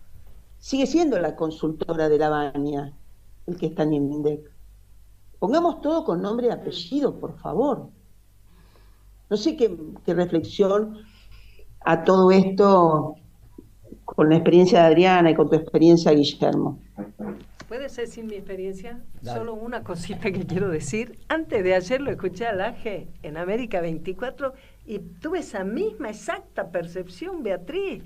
sigue siendo la consultora de la Baña, el que está en el INDEC. Pongamos todo con nombre y apellido, por favor. No sé qué reflexión a todo esto con la experiencia de Adriana y con tu experiencia, Guillermo. ¿Puede ser sin mi experiencia? Dale. Solo una cosita que quiero decir. Antes de ayer lo escuché al Aje en América 24 y tuve esa misma exacta percepción, Beatriz,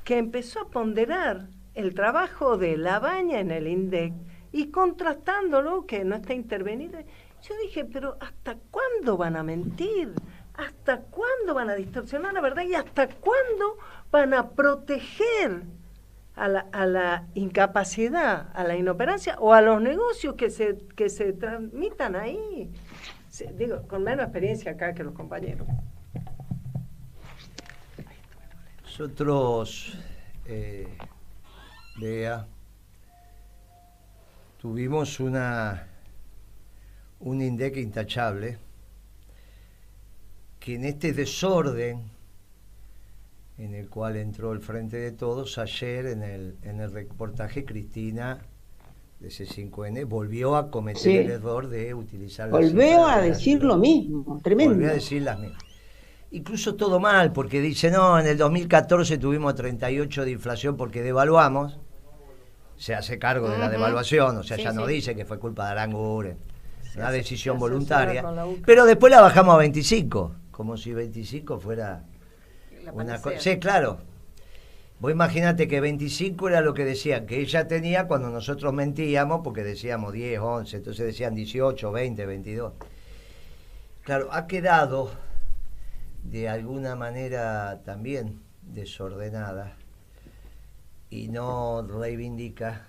que empezó a ponderar el trabajo de La Baña en el INDEC y contrastándolo, que no está intervenido. Yo dije, pero ¿hasta cuándo van a mentir? ¿Hasta cuándo van a distorsionar la verdad? ¿Y hasta cuándo van a proteger a la incapacidad, a la inoperancia o a los negocios que se transmitan ahí? Digo, con menos experiencia acá que los compañeros. Nosotros, Bea, tuvimos un INDEC intachable que en este desorden en el cual entró el Frente de Todos, ayer en el reportaje Cristina de C5N volvió a cometer el error de utilizar volvió a decir lo mismo, tremendo. Volvió a decir las mismas. Incluso todo mal, porque dice, no, en el 2014 tuvimos 38 de inflación porque devaluamos, se hace cargo de la devaluación, o sea, ya no dice que fue culpa de Aranguren, una decisión voluntaria, pero después la bajamos a 25, como si 25 fuera una cosa. Sí, claro. Vos imaginate que 25 era lo que decían que ella tenía cuando nosotros mentíamos, porque decíamos 10, 11, entonces decían 18, 20, 22. Claro, ha quedado de alguna manera también desordenada y no reivindica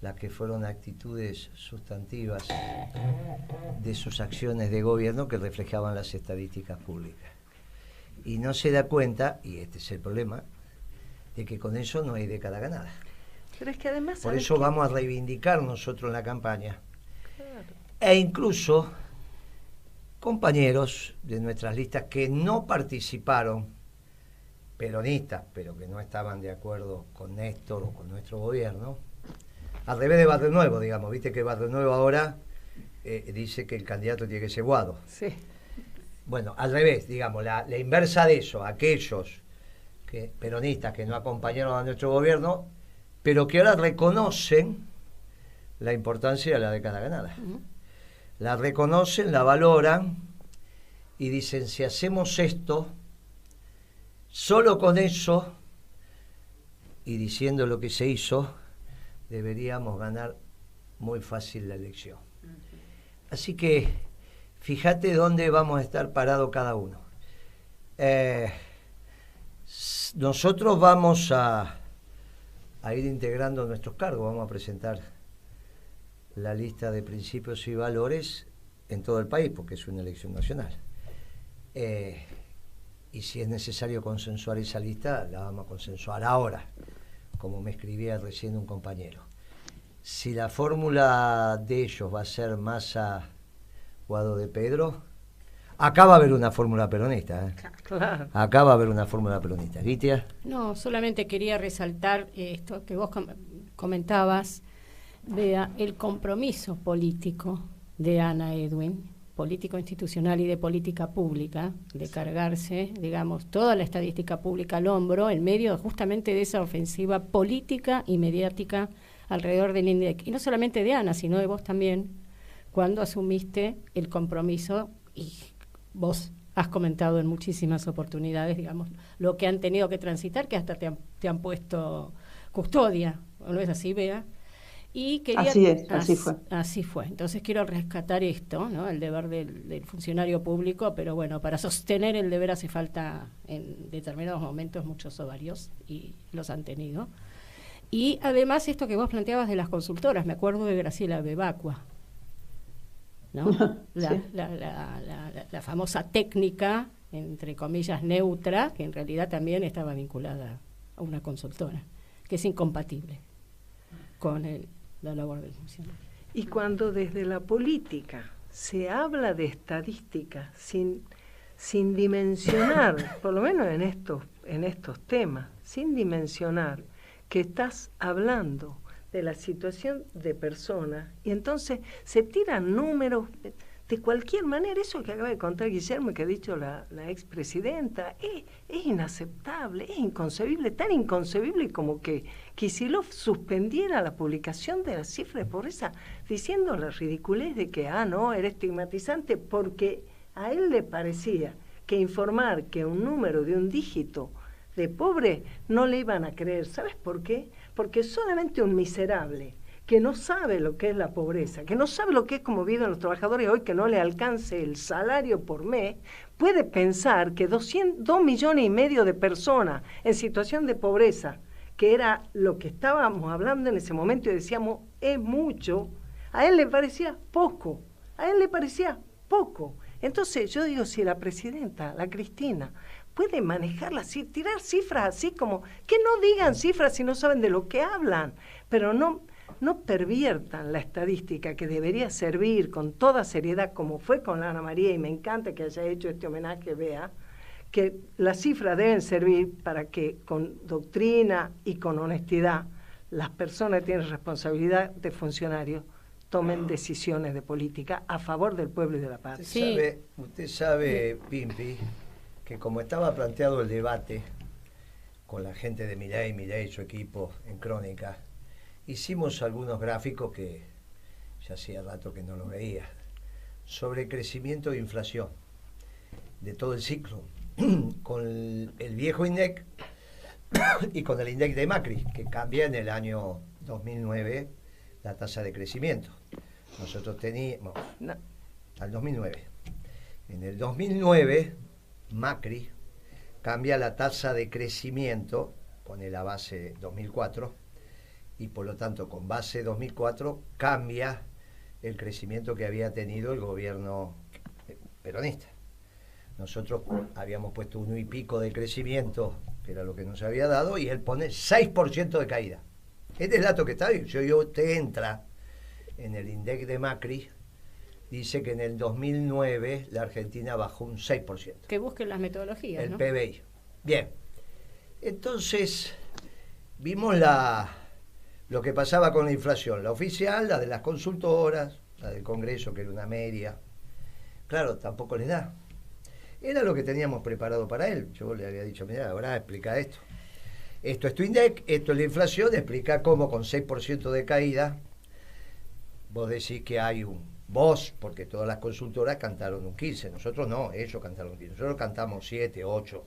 las que fueron actitudes sustantivas de sus acciones de gobierno que reflejaban las estadísticas públicas. Y no se da cuenta, y este es el problema, de que con eso no hay década ganada. Pero es que además, por eso vamos a reivindicar nosotros en la campaña. Claro. E incluso compañeros de nuestras listas que no participaron, peronistas, pero que no estaban de acuerdo con Néstor o con nuestro gobierno, al revés de Barrio Nuevo, digamos, viste que Barrio Nuevo ahora dice que el candidato tiene que ser Guado. Sí. Bueno, al revés, digamos, la inversa de eso, aquellos peronistas que no acompañaron a nuestro gobierno, pero que ahora reconocen la importancia de la década ganada. La reconocen, la valoran y dicen, si hacemos esto, solo con eso, y diciendo lo que se hizo, deberíamos ganar muy fácil la elección. Así que fíjate dónde vamos a estar parados cada uno. Nosotros vamos a ir integrando nuestros cargos, vamos a presentar la lista de principios y valores en todo el país, porque es una elección nacional. Y si es necesario consensuar esa lista, la vamos a consensuar ahora, como me escribía recién un compañero. Si la fórmula de ellos va a ser Massa, Guado de Pedro, Acá va a haber una fórmula peronista. Claro. Acá va a haber una fórmula peronista. ¿Gitia? No, solamente quería resaltar esto que vos comentabas, Bea, el compromiso político de Ana Edwin, político institucional y de política pública, de cargarse, digamos, toda la estadística pública al hombro en medio justamente de esa ofensiva política y mediática alrededor del INDEC. Y no solamente de Ana, sino de vos también, cuando asumiste el compromiso, y vos has comentado en muchísimas oportunidades, digamos, lo que han tenido que transitar, que hasta te han puesto custodia, ¿no es así, Bea? Y quería, así es, así fue. Así fue. Entonces quiero rescatar esto, ¿no? El deber del funcionario público, pero bueno, para sostener el deber hace falta en determinados momentos muchos ovarios, y los han tenido. Y además esto que vos planteabas de las consultoras, me acuerdo de Graciela Bebacua, ¿no? Sí. La famosa técnica, entre comillas, neutra, que en realidad también estaba vinculada a una consultora, que es incompatible con la labor del funcionario. Y cuando desde la política se habla de estadística sin dimensionar, por lo menos en estos temas, sin dimensionar que estás hablando de la situación de personas, y entonces se tiran números de cualquier manera. Eso que acaba de contar Guillermo, que ha dicho la expresidenta, es inaceptable, es inconcebible, tan inconcebible como que Kicillof suspendiera la publicación de las cifras de pobreza, diciendo la ridiculez de que, no, era estigmatizante, porque a él le parecía que informar que un número de un dígito de pobre no le iban a creer. ¿Sabes por qué? Porque solamente un miserable que no sabe lo que es la pobreza, que no sabe lo que es como viven los trabajadores hoy, que no le alcance el salario por mes, puede pensar que 2 millones y medio de personas en situación de pobreza, que era lo que estábamos hablando en ese momento y decíamos, es mucho, a él le parecía poco, Entonces yo digo, si la presidenta, la Cristina, puede manejarla así, tirar cifras así como, que no digan cifras si no saben de lo que hablan, pero no perviertan la estadística, que debería servir con toda seriedad, como fue con la Ana María, y me encanta que haya hecho este homenaje, Bea, que las cifras deben servir para que con doctrina y con honestidad las personas que tienen responsabilidad de funcionarios tomen decisiones de política a favor del pueblo y de la patria. Usted sabe, Pimpi, que como estaba planteado el debate con la gente de Milei y su equipo en Crónica, hicimos algunos gráficos que ya hacía rato que no los veía, sobre crecimiento e inflación de todo el ciclo, con el viejo INDEC y con el INDEC de Macri, que cambia en el año 2009 la tasa de crecimiento. Nosotros teníamos, al 2009. En el 2009, Macri cambia la tasa de crecimiento, pone la base 2004, y por lo tanto con base 2004 cambia el crecimiento que había tenido el gobierno peronista. Nosotros habíamos puesto 1 y pico de crecimiento, que era lo que nos había dado, y él pone 6% de caída. Este es el dato que está ahí. Si usted entra en el INDEC de Macri, dice que en el 2009 la Argentina bajó un 6%. Que busquen las metodologías, el ¿no? PBI. Bien. Entonces, vimos lo que pasaba con la inflación. La oficial, la de las consultoras, la del Congreso, que era una media. Claro, tampoco les da. Era lo que teníamos preparado para él. Yo le había dicho, mira, ahora explica esto. Esto es tu INDEC, esto es la inflación, explica cómo con 6% de caída, vos decís que hay vos, porque todas las consultoras cantaron un 15, nosotros no, ellos cantaron un 15, nosotros cantamos 7, 8,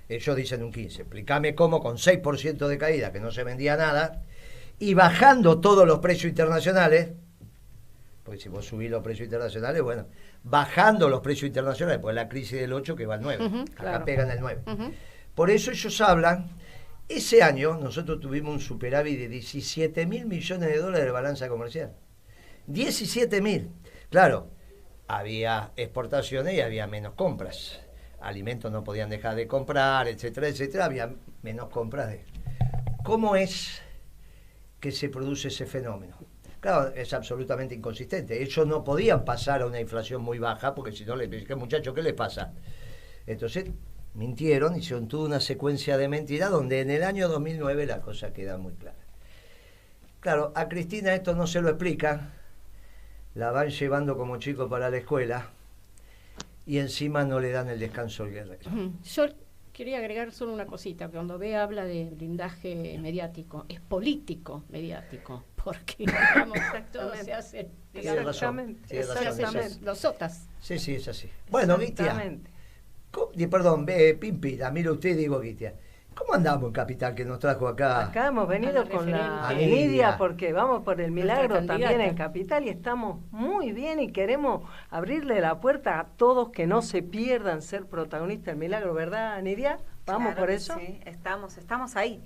ellos dicen un 15, explícame cómo con 6% de caída, que no se vendía nada, y bajando todos los precios internacionales, porque si vos subís los precios internacionales, bueno, bajando los precios internacionales, pues la crisis del 8 que va al 9, acá claro. pegan el 9. Por eso ellos hablan, ese año nosotros tuvimos un superávit de 17.000 millones de dólares de balanza comercial. 17.000. Claro, había exportaciones y había menos compras. Alimentos no podían dejar de comprar, etcétera, etcétera. Había menos compras de... ¿Cómo es que se produce ese fenómeno? Claro, es absolutamente inconsistente. Ellos no podían pasar a una inflación muy baja porque si no le dicen, muchachos, ¿qué les pasa? Entonces mintieron, hicieron toda una secuencia de mentiras donde en el año 2009 la cosa queda muy clara. Claro, a Cristina esto no se lo explica, la van llevando como chico para la escuela y encima no le dan el descanso al guerrero. Yo quería agregar solo una cosita. Cuando Bea habla de blindaje mediático, es político mediático, porque digamos, todo se hace, digamos, los sotas. Sí, es así. Bueno, Guitia, perdón, Pimpi, la miro usted, digo Guitia. ¿Cómo andamos en Capital, que nos trajo acá? Acá hemos venido con la Nidia porque vamos por el milagro también en Capital y estamos muy bien y queremos abrirle la puerta a todos que no se pierdan ser protagonistas del milagro, ¿verdad, Nidia? Vamos por eso. Sí, estamos ahí.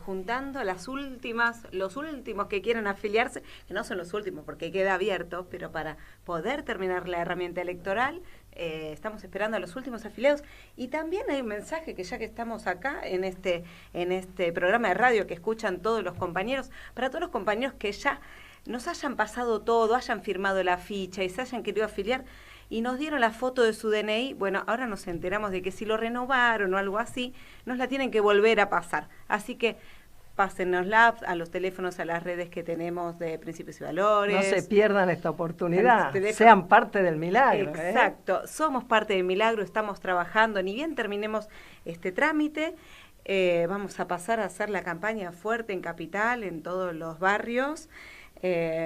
Juntando los últimos que quieren afiliarse, que no son los últimos porque queda abierto, pero para poder terminar la herramienta electoral, estamos esperando a los últimos afiliados. Y también hay un mensaje que ya que estamos acá en este programa de radio que escuchan todos los compañeros, para todos los compañeros que ya nos hayan pasado todo, hayan firmado la ficha y se hayan querido afiliar, y nos dieron la foto de su DNI, bueno, ahora nos enteramos de que si lo renovaron o algo así, nos la tienen que volver a pasar. Así que pásennosla a los teléfonos, a las redes que tenemos de Principios y Valores. No se pierdan esta oportunidad, sean parte del milagro. Exacto, somos parte del milagro, estamos trabajando, ni bien terminemos este trámite, vamos a pasar a hacer la campaña fuerte en Capital, en todos los barrios.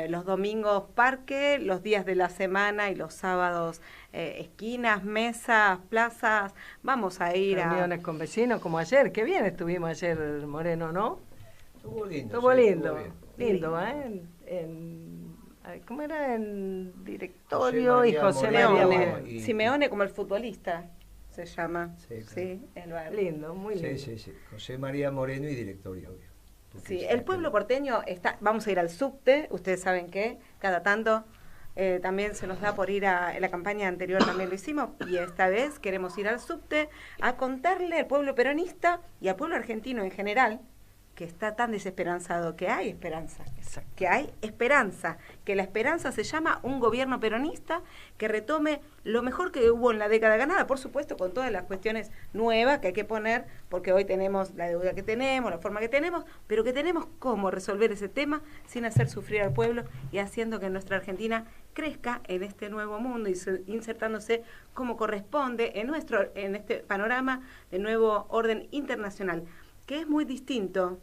Los domingos parque, los días de la semana y los sábados esquinas, mesas, plazas. Vamos a ir reuniones con vecinos como ayer. Qué bien estuvimos ayer, Moreno, ¿no? Estuvo lindo. Estuvo lindo. Lindo, ¿eh? ¿Cómo era? En directorio y José María Simeone, como el futbolista se llama. Sí, el bar. Lindo, muy lindo. Sí. José María Moreno y directorio, obvio. Sí, el pueblo porteño vamos a ir al subte, ustedes saben que cada tanto también se nos da por ir en la campaña anterior también lo hicimos, y esta vez queremos ir al subte a contarle al pueblo peronista y al pueblo argentino en general, que está tan desesperanzado, que hay esperanza. Exacto. Que hay esperanza, que la esperanza se llama un gobierno peronista que retome lo mejor que hubo en la década ganada, por supuesto con todas las cuestiones nuevas que hay que poner, porque hoy tenemos la deuda que tenemos, la forma que tenemos, pero que tenemos cómo resolver ese tema sin hacer sufrir al pueblo y haciendo que nuestra Argentina crezca en este nuevo mundo y insertándose como corresponde en este panorama de nuevo orden internacional, que es muy distinto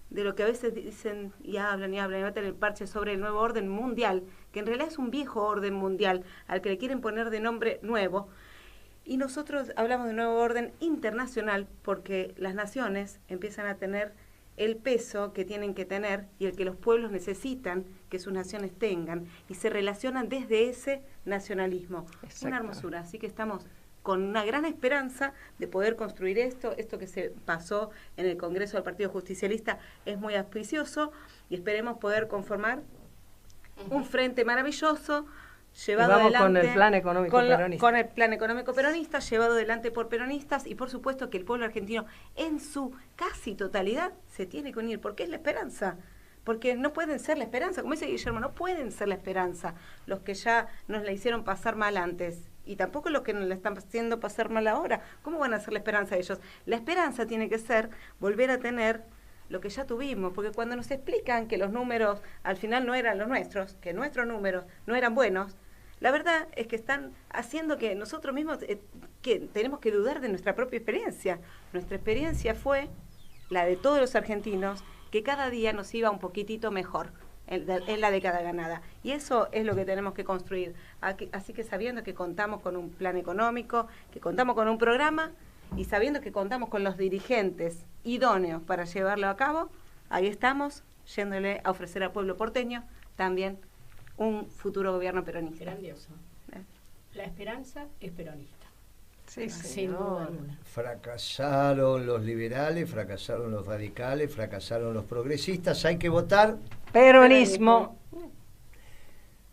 de lo que a veces dicen y hablan y meten el parche sobre el nuevo orden mundial, que en realidad es un viejo orden mundial al que le quieren poner de nombre nuevo, y nosotros hablamos de nuevo orden internacional porque las naciones empiezan a tener el peso que tienen que tener y el que los pueblos necesitan que sus naciones tengan, y se relacionan desde ese nacionalismo. Una hermosura, así que estamos con una gran esperanza de poder construir esto que se pasó en el Congreso del Partido Justicialista es muy auspicioso, y esperemos poder conformar un frente maravilloso llevado adelante con el plan económico peronista. Con el plan económico peronista, llevado adelante por peronistas, y por supuesto que el pueblo argentino en su casi totalidad se tiene que unir, porque es la esperanza. Porque no pueden ser la esperanza, como dice Guillermo, no pueden ser la esperanza los que ya nos la hicieron pasar mal antes, y tampoco los que nos la están haciendo pasar mal ahora. ¿Cómo van a ser la esperanza de ellos? La esperanza tiene que ser volver a tener lo que ya tuvimos, porque cuando nos explican que los números al final no eran los nuestros, que nuestros números no eran buenos, la verdad es que están haciendo que nosotros mismos que tenemos que dudar de nuestra propia experiencia. Nuestra experiencia fue la de todos los argentinos, que cada día nos iba un poquitito mejor en la década ganada. Y eso es lo que tenemos que construir. Así que sabiendo que contamos con un plan económico, que contamos con un programa, y sabiendo que contamos con los dirigentes idóneos para llevarlo a cabo, ahí estamos, yéndole a ofrecer al pueblo porteño también un futuro gobierno peronista. Grandioso. La esperanza es peronista. Sí, sin duda alguna. Fracasaron los liberales, fracasaron los radicales, fracasaron los progresistas. Hay que votar peronismo.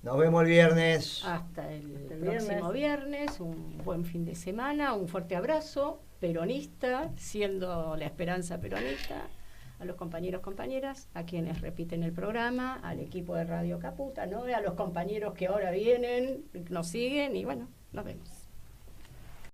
Nos vemos el viernes. Hasta el próximo viernes. Un buen fin de semana. Un fuerte abrazo. Peronista, siendo la esperanza peronista. a los compañeros, compañeras, a quienes repiten el programa, al equipo de Radio Caputa, ¿no? A los compañeros que ahora vienen, nos siguen y bueno, nos vemos.